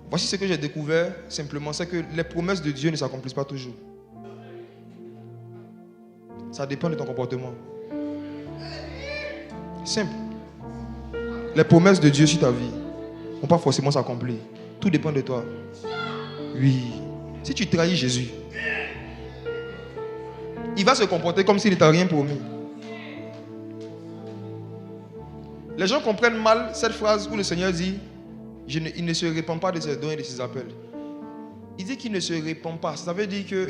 S1: Voici ce que j'ai découvert simplement, c'est que les promesses de Dieu ne s'accomplissent pas toujours. Ça dépend de ton comportement. Simple. Les promesses de Dieu sur ta vie ne vont pas forcément s'accomplir. Tout dépend de toi. Oui. Si tu trahis Jésus, il va se comporter comme s'il ne t'a rien promis. Les gens comprennent mal cette phrase où le Seigneur dit il ne se répand pas de ses dons et de ses appels. Il dit qu'il ne se répand pas. Ça veut dire que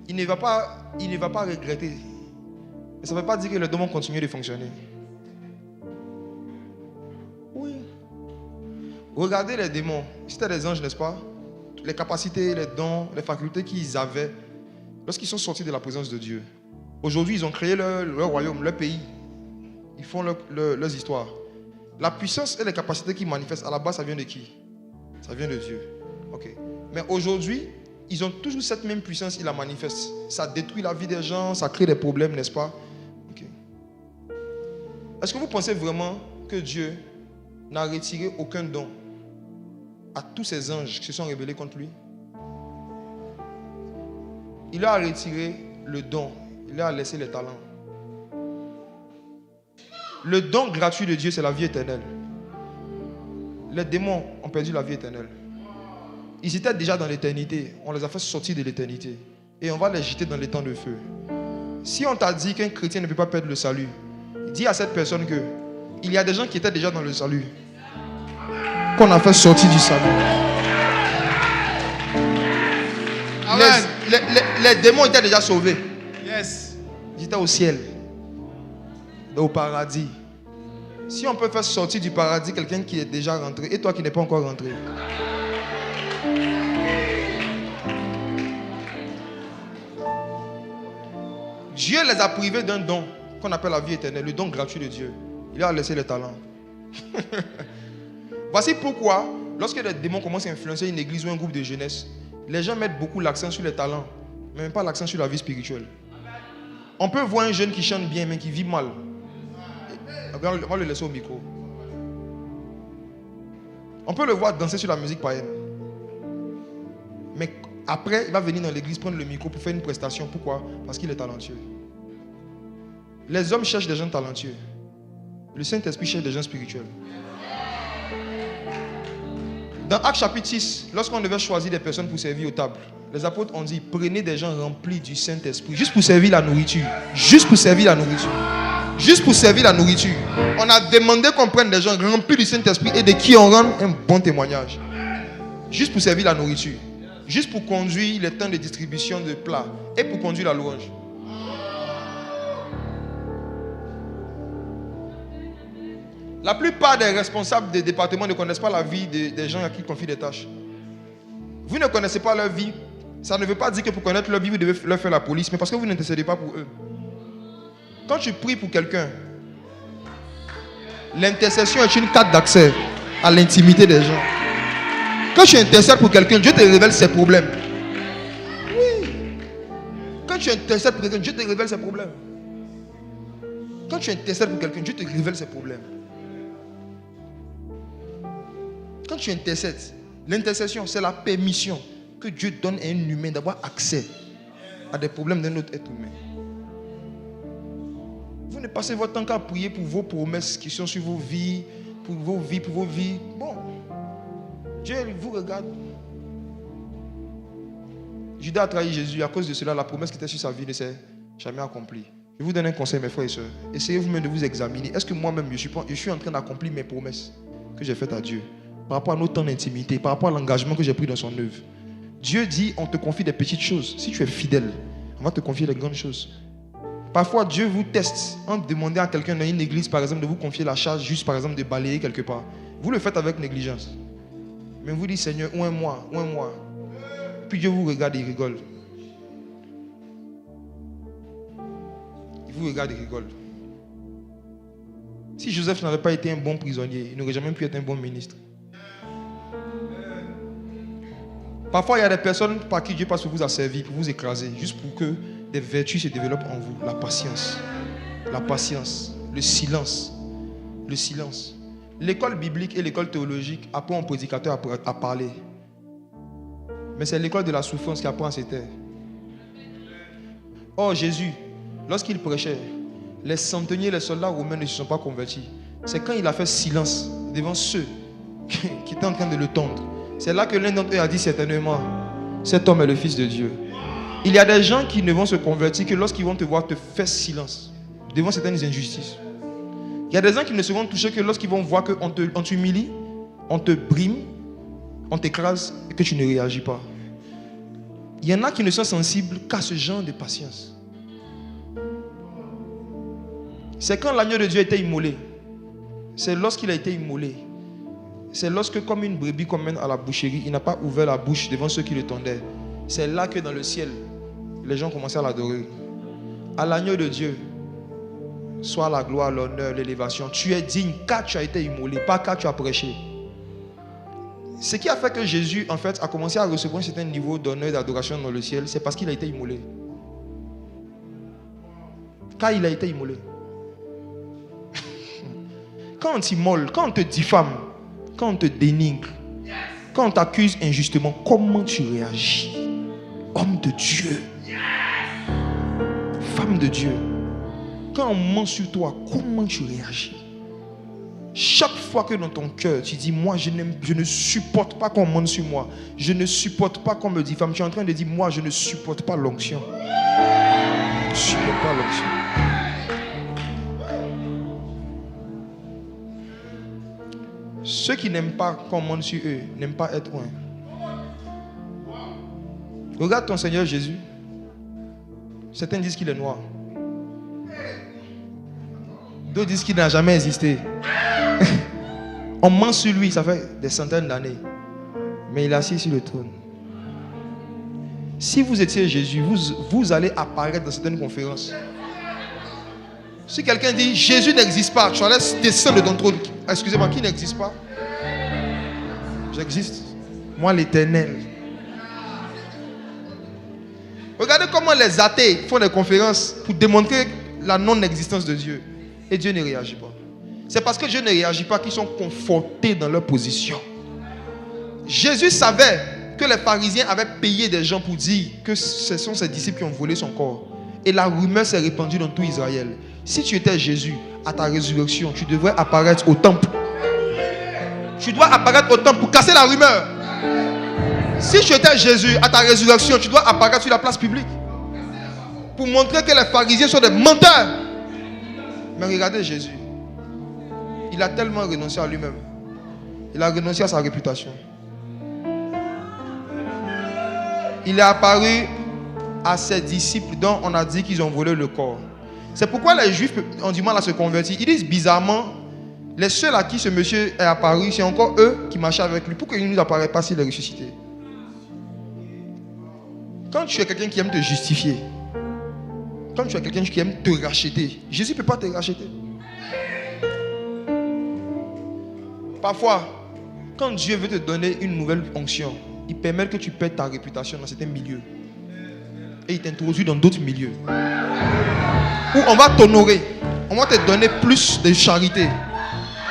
S1: il ne va pas regretter. Mais ça ne veut pas dire que les dons vont continuer de fonctionner. Oui. Regardez les démons. C'était des anges, n'est-ce pas? Les capacités, les dons, les facultés qu'ils avaient lorsqu'ils sont sortis de la présence de Dieu. Aujourd'hui, ils ont créé leur royaume, leur pays. Ils font leurs histoires. La puissance et les capacités qu'ils manifestent, à la base, ça vient de qui? Ça vient de Dieu. Ok. Mais aujourd'hui, ils ont toujours cette même puissance, ils la manifestent. Ça détruit la vie des gens, ça crée des problèmes, n'est-ce pas? Ok. Est-ce que vous pensez vraiment que Dieu n'a retiré aucun don à tous ces anges qui se sont rebellés contre lui? Il leur a retiré le don, il leur a laissé les talents. Le don gratuit de Dieu, c'est la vie éternelle. Les démons ont perdu la vie éternelle. Ils étaient déjà dans l'éternité. On les a fait sortir de l'éternité. Et on va les jeter dans les temps de feu. Si on t'a dit qu'un chrétien ne peut pas perdre le salut, dis à cette personne que il y a des gens qui étaient déjà dans le salut, qu'on a fait sortir du salut.
S2: Amen.
S1: Les démons étaient déjà sauvés.
S2: Yes.
S1: Ils étaient au ciel, au paradis. Si on peut faire sortir du paradis quelqu'un qui est déjà rentré et toi qui n'es pas encore rentré, Dieu les a privés d'un don qu'on appelle la vie éternelle, le don gratuit de Dieu. Il leur a laissé les talents. Voici pourquoi, lorsque les démons commencent à influencer une église ou un groupe de jeunesse, les gens mettent beaucoup l'accent sur les talents, mais même pas l'accent sur la vie spirituelle. On peut voir un jeune qui chante bien, mais qui vit mal. On va le laisser au micro. On peut le voir danser sur la musique païenne. Mais après, il va venir dans l'église prendre le micro pour faire une prestation. Pourquoi? Parce qu'il est talentueux. Les hommes cherchent des gens talentueux. Le Saint-Esprit cherche des gens spirituels. Dans Actes chapitre 6, lorsqu'on devait choisir des personnes pour servir aux tables, les apôtres ont dit, prenez des gens remplis du Saint-Esprit, juste pour servir la nourriture. Juste pour servir la nourriture. Juste pour servir la nourriture. On a demandé qu'on prenne des gens remplis du Saint-Esprit et de qui on rend un bon témoignage. Juste pour servir la nourriture. Juste pour conduire les temps de distribution de plats et pour conduire la louange. La plupart des responsables des départements ne connaissent pas la vie des gens à qui ils confient des tâches. Vous ne connaissez pas leur vie. Ça ne veut pas dire que pour connaître leur vie, vous devez leur faire la police, mais parce que vous n'intercédez pas pour eux. Quand tu pries pour quelqu'un, l'intercession est une carte d'accès à l'intimité des gens. Quand tu intercèdes pour quelqu'un, Dieu te révèle ses problèmes. Oui. Quand tu intercèdes pour quelqu'un, Dieu te révèle ses problèmes. Quand tu intercèdes pour quelqu'un, Dieu te révèle ses problèmes. Quand tu intercèdes, l'intercession, c'est la permission que Dieu donne à un humain d'avoir accès à des problèmes d'un autre être humain. Vous ne passez votre temps qu'à prier pour vos promesses qui sont sur vos vies, pour vos vies. Bon, Dieu vous regarde. Judas a trahi Jésus. À cause de cela, la promesse qui était sur sa vie ne s'est jamais accomplie. Je vous donne un conseil, mes frères et sœurs. Essayez vous-même de vous examiner. Est-ce que moi-même, je suis en train d'accomplir mes promesses que j'ai faites à Dieu par rapport à nos temps d'intimité, par rapport à l'engagement que j'ai pris dans son œuvre? Dieu dit, on te confie des petites choses. Si tu es fidèle, on va te confier les grandes choses. Parfois, Dieu vous teste en demandant à quelqu'un dans une église, par exemple, de vous confier la charge juste, par exemple, de balayer quelque part. Vous le faites avec négligence. Mais vous dites, Seigneur, ou un mois. Puis Dieu vous regarde et il rigole. Il vous regarde et rigole. Si Joseph n'avait pas été un bon prisonnier, il n'aurait jamais pu être un bon ministre. Parfois, il y a des personnes par qui Dieu passe pour vous asservir, pour vous écraser, juste pour que des vertus se développent en vous. La patience, le silence. L'école biblique et l'école théologique apprennent aux prédicateurs à parler. Mais c'est l'école de la souffrance qui apprend à se taire. Or, Jésus, lorsqu'il prêchait, les centeniers, les soldats romains ne se sont pas convertis. C'est quand il a fait silence devant ceux qui étaient en train de le tondre. C'est là que l'un d'entre eux a dit certainement, cet homme est le Fils de Dieu. Il y a des gens qui ne vont se convertir que lorsqu'ils vont te voir te faire silence devant certaines injustices. Il y a des gens qui ne seront touchés que lorsqu'ils vont voir qu'on t'humilie, on te brime, on t'écrase et que tu ne réagis pas. Il y en a qui ne sont sensibles qu'à ce genre de patience. C'est quand l'agneau de Dieu a été immolé. C'est lorsqu'il a été immolé. C'est lorsque, comme une brebis qu'on mène à la boucherie, il n'a pas ouvert la bouche devant ceux qui le tendaient. C'est là que dans le ciel, les gens commençaient à l'adorer. À l'agneau de Dieu, soit la gloire, l'honneur, l'élévation. Tu es digne car tu as été immolé, pas car tu as prêché. Ce qui a fait que Jésus, en fait, a commencé à recevoir un certain niveau d'honneur et d'adoration dans le ciel, c'est parce qu'il a été immolé. Car il a été immolé. Quand on t'immole, quand on te diffame, quand on te dénigre, quand on t'accuse injustement, comment tu réagis? Homme de Dieu, femme de Dieu, quand on ment sur toi, comment tu réagis? Chaque fois que dans ton cœur, tu dis, moi je ne supporte pas qu'on mente sur moi, je ne supporte pas qu'on me diffame, tu es en train de dire, moi je ne supporte pas l'onction. Je ne supporte pas l'onction. Ceux qui n'aiment pas qu'on mente sur eux, n'aiment pas être loin. Regarde ton Seigneur Jésus. Certains disent qu'il est noir. D'autres disent qu'il n'a jamais existé. On ment sur lui, ça fait des centaines d'années. Mais il est assis sur le trône. Si vous étiez Jésus, vous allez apparaître dans certaines conférences. Si quelqu'un dit Jésus n'existe pas, tu allais descendre de ton trône. Excusez-moi, qui n'existe pas? J'existe. Moi, l'Éternel. Regardez comment les athées font des conférences pour démontrer la non-existence de Dieu. Et Dieu ne réagit pas. C'est parce que Dieu ne réagit pas qu'ils sont confortés dans leur position. Jésus savait que les pharisiens avaient payé des gens pour dire que ce sont ses disciples qui ont volé son corps. Et la rumeur s'est répandue dans tout Israël. Si tu étais Jésus, à ta résurrection, tu devrais apparaître au temple. Tu dois apparaître au temple pour casser la rumeur. Si tu étais Jésus, à ta résurrection, tu dois apparaître sur la place publique. Pour montrer que les pharisiens sont des menteurs. Mais regardez Jésus. Il a tellement renoncé à lui-même. Il a renoncé à sa réputation. Il est apparu à ses disciples dont on a dit qu'ils ont volé le corps. C'est pourquoi les Juifs ont du mal à se convertir. Ils disent bizarrement, les seuls à qui ce monsieur est apparu, c'est encore eux qui marchaient avec lui. Pourquoi il ne nous apparaît pas s'il est ressuscité? Quand tu es quelqu'un qui aime te justifier, quand tu es quelqu'un qui aime te racheter, Jésus ne peut pas te racheter. Parfois, quand Dieu veut te donner une nouvelle onction, il permet que tu perdes ta réputation dans certains milieux. Et il t'introduit dans d'autres milieux. Où on va t'honorer. On va te donner plus de charité.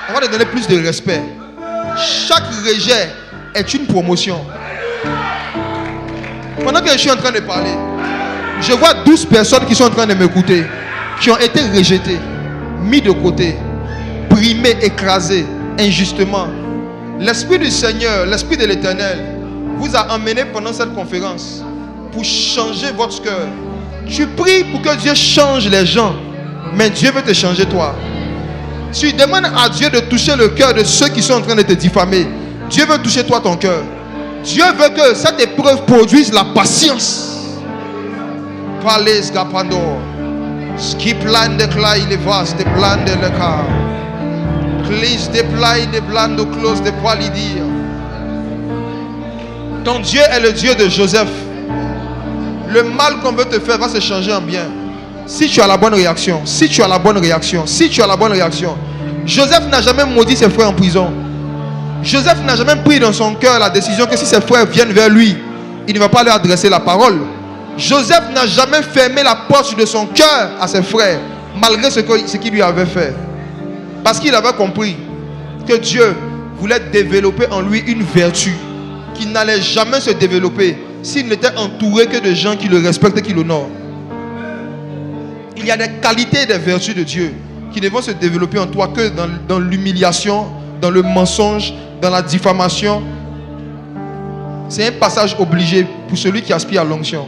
S1: On va te donner plus de respect. Chaque rejet est une promotion. Pendant que je suis en train de parler, je vois 12 personnes qui sont en train de m'écouter, qui ont été rejetées, mis de côté, brimées, écrasées, injustement. L'Esprit du Seigneur, l'Esprit de l'Éternel vous a emmené pendant cette conférence pour changer votre cœur. Tu pries pour que Dieu change les gens, mais Dieu veut te changer toi. Tu demandes à Dieu de toucher le cœur de ceux qui sont en train de te diffamer. Dieu veut toucher toi ton cœur. Dieu veut que cette épreuve produise la patience. Palais Gapandor. Skiplan de Clay, les vastes, de plan de le car. Clis de play, de plan de close, de poilidir. Ton Dieu est le Dieu de Joseph. Le mal qu'on veut te faire va se changer en bien. Si tu as la bonne réaction, si tu as la bonne réaction, si tu as la bonne réaction. Joseph n'a jamais maudit ses frères en prison. Joseph n'a jamais pris dans son cœur la décision que si ses frères viennent vers lui, il ne va pas leur adresser la parole. Joseph n'a jamais fermé la porte de son cœur à ses frères, malgré ce qu'il lui avait fait. Parce qu'il avait compris que Dieu voulait développer en lui une vertu qui n'allait jamais se développer s'il n'était entouré que de gens qui le respectent et qui l'honorent. Il y a des qualités et des vertus de Dieu qui ne vont se développer en toi que dans l'humiliation, dans le mensonge, dans la diffamation. C'est un passage obligé pour celui qui aspire à l'onction.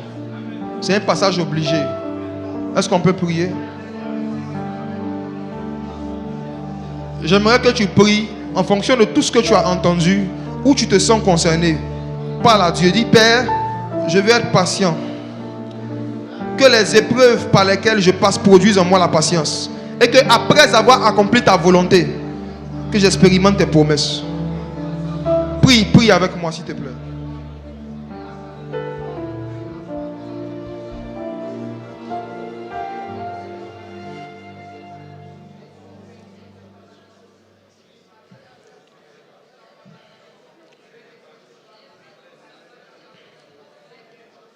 S1: C'est un passage obligé. Est-ce qu'on peut prier? J'aimerais que tu pries en fonction de tout ce que tu as entendu, où tu te sens concerné. Parle à Dieu. Dis, Père, je vais être patient. Que les épreuves par lesquelles je passe produisent en moi la patience. Et que après avoir accompli ta volonté, que j'expérimente tes promesses. Prie avec moi s'il te plaît.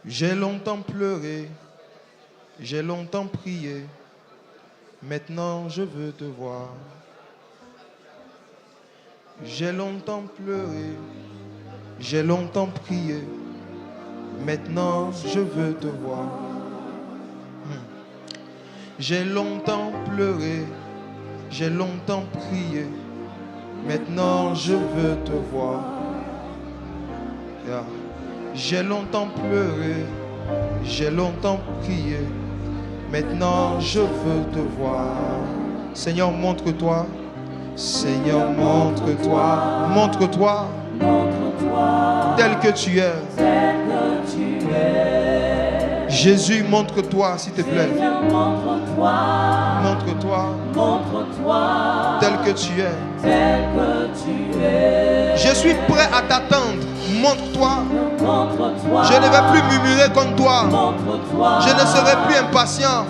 S1: J'ai longtemps pleuré, j'ai longtemps prié, maintenant je veux te voir. J'ai longtemps pleuré, j'ai longtemps prié, maintenant je veux te voir. J'ai longtemps pleuré, j'ai longtemps prié, maintenant je veux te voir. Yeah. J'ai longtemps pleuré, j'ai longtemps prié, maintenant je veux te voir. Seigneur, montre-toi. Seigneur, montre-toi. Montre-toi. Tel que tu es. Jésus, montre-toi, s'il te plaît. Montre-toi. Tel que tu es. Je suis prêt à t'attendre. Montre-toi. Je ne vais plus murmurer contre toi. Je ne serai plus impatient.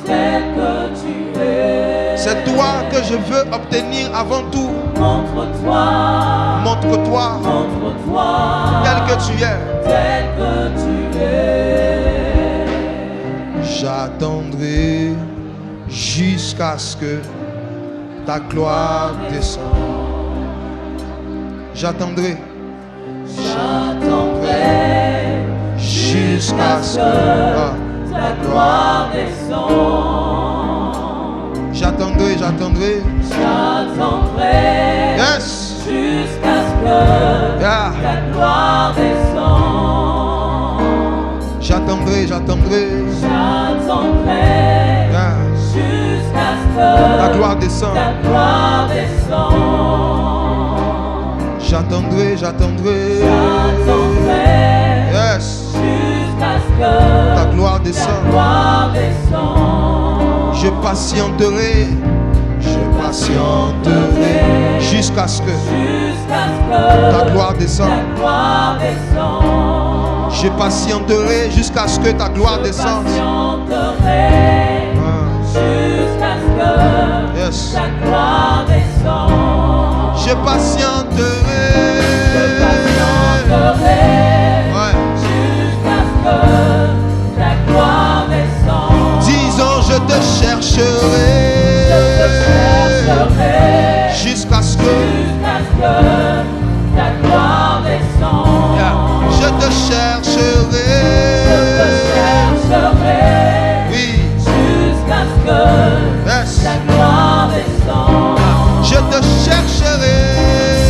S1: C'est toi que je veux obtenir avant tout. Montre-toi. Tel que tu es. J'attendrai jusqu'à ce que ta gloire descende. J'attendrai. Jusqu'à ce que ta gloire descende. J'attendrai. Yes.
S3: Jusqu'à ce que ta gloire descende.
S1: J'attendrai.
S3: Yeah.
S1: Jusqu'à ce que ta gloire descende. J'attendrai. Yes.
S3: Jusqu'à ce que
S1: ta gloire descende. Je patienterai. Jusqu'à ce que ta gloire descende. Je patienterai jusqu'à ce que ta gloire descende. Yes. Je patienterai. Disons, je te chercherai. Jusqu'à ce que
S3: ta gloire descende.
S1: Je te chercherai. Oui.
S3: Jusqu'à ce que
S1: Yes.
S3: ta gloire descende.
S1: Je te chercherai.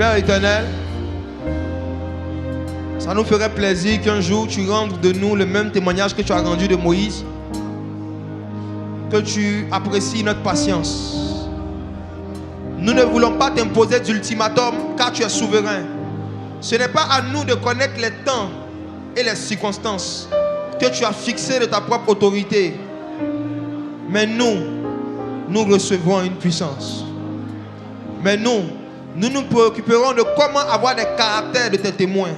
S1: Père éternel, ça nous ferait plaisir qu'un jour tu rendes de nous le même témoignage que tu as rendu de Moïse, que tu apprécies notre patience. Nous ne voulons pas t'imposer d'ultimatum car tu es souverain. Ce n'est pas à nous de connaître les temps et les circonstances que tu as fixées de ta propre autorité. Mais nous recevons une puissance. Mais nous nous préoccuperons de comment avoir des caractères de tes témoins.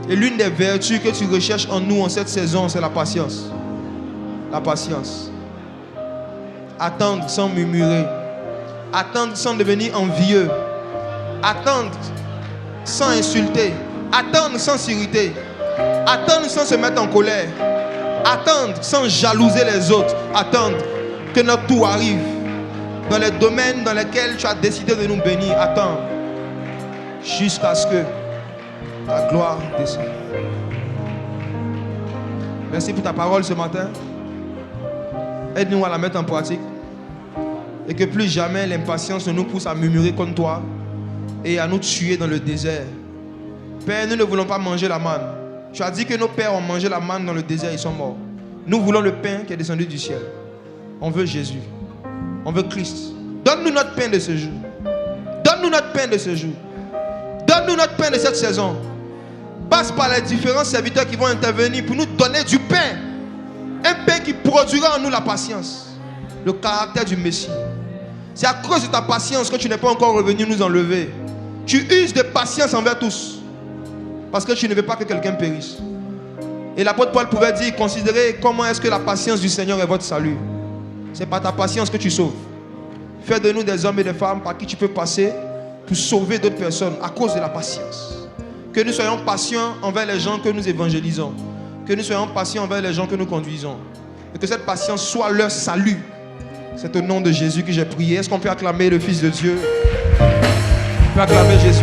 S1: Et l'une des vertus que tu recherches en nous en cette saison, c'est la patience. La patience. Attendre sans murmurer. Attendre sans devenir envieux. Attendre sans insulter. Attendre sans s'irriter. Attendre sans se mettre en colère. Attendre sans jalouser les autres. Attendre que notre tour arrive. Dans les domaines dans lesquels tu as décidé de nous bénir. Attendre jusqu'à ce que ta gloire descende. Merci pour ta parole ce matin. Aide-nous à la mettre en pratique. Et que plus jamais l'impatience ne nous pousse à murmurer contre toi et à nous tuer dans le désert. Père, nous ne voulons pas manger la manne. Tu as dit que nos pères ont mangé la manne dans le désert, ils sont morts. Nous voulons le pain qui est descendu du ciel. On veut Jésus. On veut Christ. Donne-nous notre pain de ce jour. Donne-nous notre pain de ce jour. Donne-nous notre pain de cette saison. Passe par les différents serviteurs qui vont intervenir pour nous donner du pain. Un pain qui produira en nous la patience. Le caractère du Messie. C'est à cause de ta patience que tu n'es pas encore revenu nous enlever. Tu uses de patience envers tous. Parce que tu ne veux pas que quelqu'un périsse. Et l'apôtre Paul pouvait dire, considérez comment est-ce que la patience du Seigneur est votre salut. C'est par ta patience que tu sauves. Fais de nous des hommes et des femmes par qui tu peux passer pour sauver d'autres personnes à cause de la patience. Que nous soyons patients envers les gens que nous évangélisons. Que nous soyons patients envers les gens que nous conduisons. Et que cette patience soit leur salut. C'est au nom de Jésus que j'ai prié. Est-ce qu'on peut acclamer le Fils de Dieu? On peut acclamer Jésus.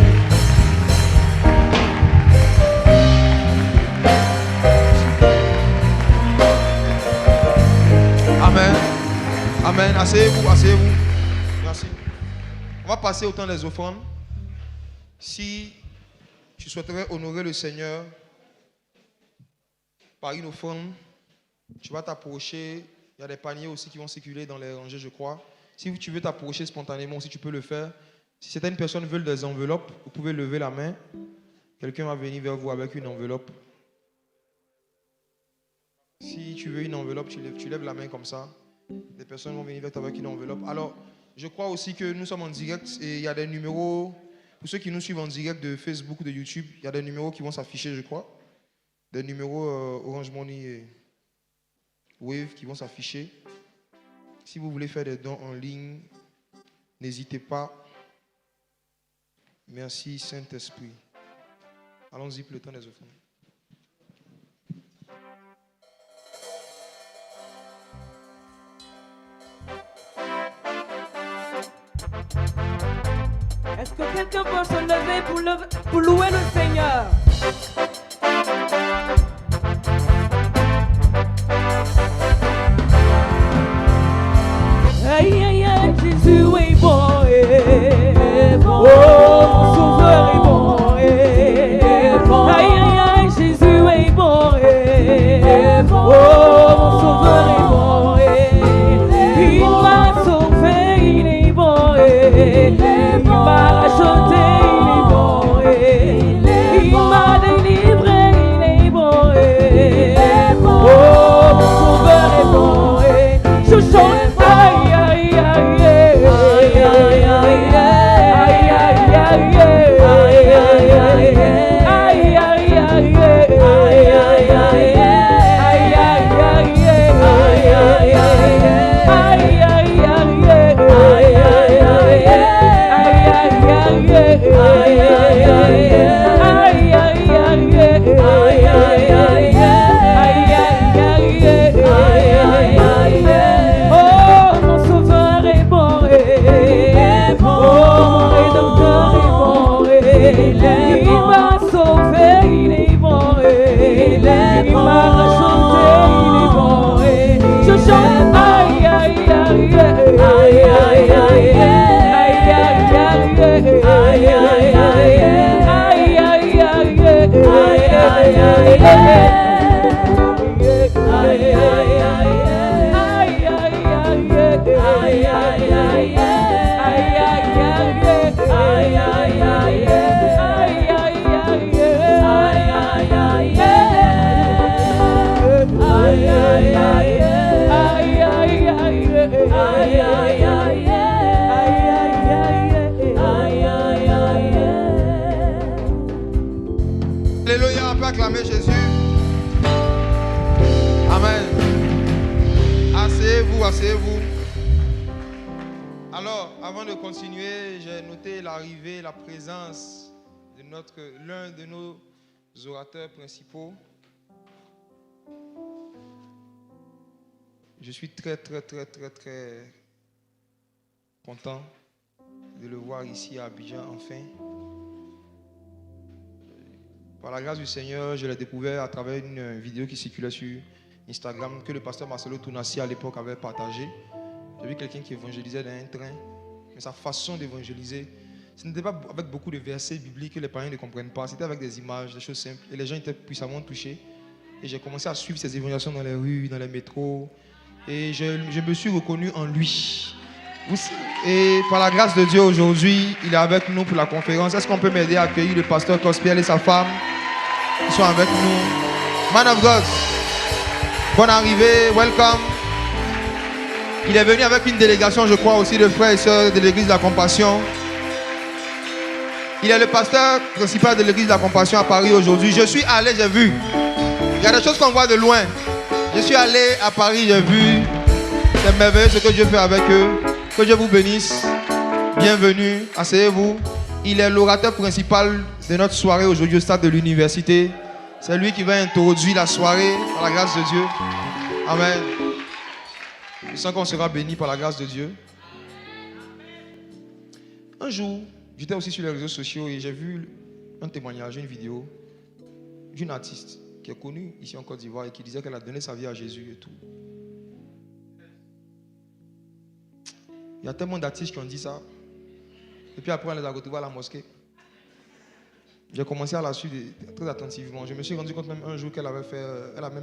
S1: Amen. Amen. Asseyez-vous, asseyez-vous. Merci. On va passer au temps des offrandes. Si tu souhaiterais honorer le Seigneur par une offrande, tu vas t'approcher. Il y a des paniers aussi qui vont circuler dans les rangées, je crois. Si tu veux t'approcher spontanément aussi, tu peux le faire. Si certaines personnes veulent des enveloppes, vous pouvez lever la main. Quelqu'un va venir vers vous avec une enveloppe. Si tu veux une enveloppe, tu lèves la main comme ça. Des personnes vont venir vers toi avec une enveloppe. Alors, je crois aussi que nous sommes en direct et il y a des numéros, pour ceux qui nous suivent en direct de Facebook ou de YouTube, il y a des numéros qui vont s'afficher, je crois. Des numéros Orange Money et Wave qui vont s'afficher. Si vous voulez faire des dons en ligne, n'hésitez pas. Merci Saint-Esprit. Allons-y pour le temps des offrandes.
S3: Est-ce que quelqu'un peut se lever pour louer le Seigneur? Aïe, aïe, aïe, Jésus est bon, oh, mon sauveur est bon, aïe, aïe, aïe, Jésus est bon, oh, mon sauveur est bon, il m'a sauvé, il est bon, il m'a racheté, il est bon, il m'a délivré.
S1: Alléluia, on peut acclamer Jésus. Amen. Asseyez-vous, asseyez-vous. Alors, avant de continuer, j'ai noté l'arrivée, la présence de l'un de nos orateurs principaux. Je suis très content de le voir ici à Abidjan enfin. Par la grâce du Seigneur, je l'ai découvert à travers une vidéo qui circulait sur Instagram que le pasteur Marcelo Tounassi à l'époque avait partagé. J'ai vu quelqu'un qui évangélisait dans un train, mais sa façon d'évangéliser, ce n'était pas avec beaucoup de versets bibliques que les parents ne comprennent pas, c'était avec des images, des choses simples. Et les gens étaient puissamment touchés. Et j'ai commencé à suivre ces évangélisations dans les rues, dans les métros. Et je me suis reconnu en lui. Et par la grâce de Dieu, aujourd'hui, il est avec nous pour la conférence. Est-ce qu'on peut m'aider à accueillir le pasteur Kospiel et sa femme? Ils sont avec nous. Man of God, bonne arrivée, welcome. Il est venu avec une délégation, je crois, aussi de frères et sœurs de l'église de la Compassion. Il est le pasteur principal de l'église de la Compassion à Paris aujourd'hui. Je suis allé, j'ai vu. Il y a des choses qu'on voit de loin. Je suis allé à Paris, j'ai vu. C'est merveilleux ce que Dieu fait avec eux. Que Dieu vous bénisse. Bienvenue, asseyez-vous. Il est l'orateur principal de notre soirée aujourd'hui au stade de l'université. C'est lui qui va introduire la soirée par la grâce de Dieu. Amen. Je sens qu'on sera béni par la grâce de Dieu. Un jour, j'étais aussi sur les réseaux sociaux et j'ai vu un témoignage, une vidéo d'une artiste qui est connue ici en Côte d'Ivoire et qui disait qu'elle a donné sa vie à Jésus et tout. Il y a tellement d'artistes qui ont dit ça. Et puis après, on les a retrouvés à la mosquée. J'ai commencé à la suivre très attentivement. Je me suis rendu compte même un jour qu'elle a même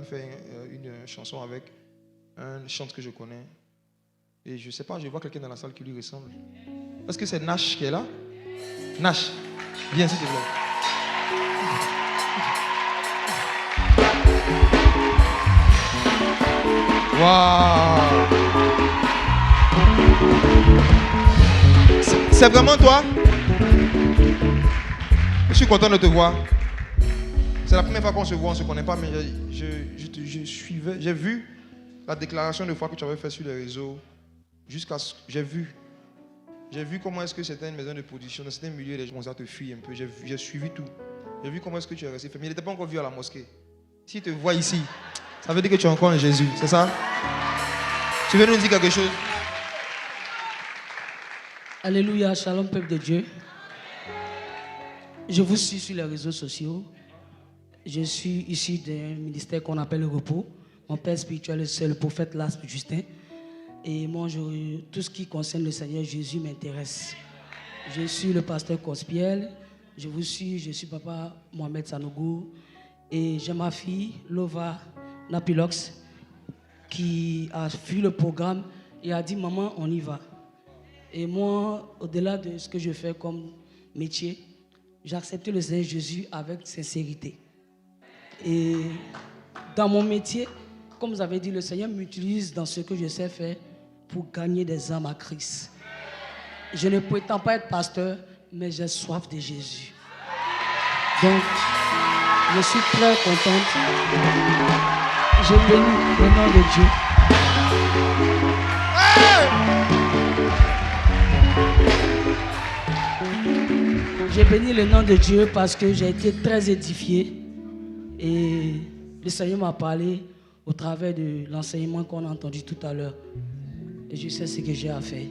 S1: fait une chanson avec un chant que je connais. Et je ne sais pas, je vois quelqu'un dans la salle qui lui ressemble. Est-ce que c'est Nash qui est là? Nash, viens s'il te plaît. Waouh! C'est vraiment toi? Je suis content de te voir. C'est la première fois qu'on se voit, on ne se connaît pas, mais j'ai vu la déclaration de foi que tu avais faite sur les réseaux. J'ai vu comment est-ce que c'était une maison de production, dans certains milieux, les gens commençaient à te fuir un peu. J'ai suivi tout. J'ai vu comment est-ce que tu es resté fait. Mais il n'était pas encore vu à la mosquée. S'il te voit ici, ça veut dire que tu es encore en Jésus, c'est ça? Tu veux nous dire quelque chose?
S4: Alléluia, shalom peuple de Dieu. Je vous suis sur les réseaux sociaux. Je suis issu d'un ministère qu'on appelle le repos. Mon père spirituel, c'est le prophète Las Justin. Et moi, tout ce qui concerne le Seigneur Jésus m'intéresse. Je suis le pasteur Kospiel. Je vous suis, je suis papa Mohamed Sanougou. Et j'ai ma fille, Lova Napilox, qui a vu le programme et a dit, maman, on y va. Et moi, au-delà de ce que je fais comme métier, j'ai accepté le Seigneur Jésus avec sincérité. Et dans mon métier, comme vous avez dit, le Seigneur m'utilise dans ce que je sais faire pour gagner des âmes à Christ. Je ne prétends pas être pasteur, mais j'ai soif de Jésus. Donc, je suis très contente. Je bénis le nom de Dieu. J'ai béni le nom de Dieu parce que j'ai été très édifié et le Seigneur m'a parlé au travers de l'enseignement qu'on a entendu tout à l'heure. Et je sais ce que j'ai à faire.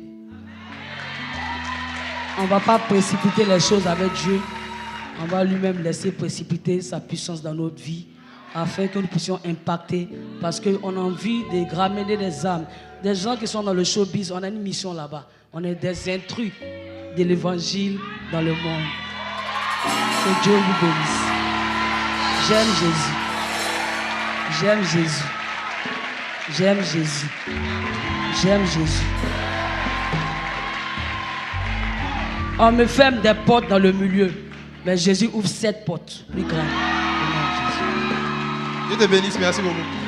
S4: On ne va pas précipiter les choses avec Dieu. On va lui-même laisser précipiter sa puissance dans notre vie afin que nous puissions impacter parce qu'on a envie de ramener des âmes. Des gens qui sont dans le showbiz, on a une mission là-bas. On est des intrus de l'évangile dans le monde. Que Dieu vous bénisse. J'aime Jésus. J'aime Jésus. J'aime Jésus. J'aime Jésus. On me ferme des portes dans le milieu, mais Jésus ouvre 7 portes plus grandes.
S1: Dieu te bénisse, merci beaucoup.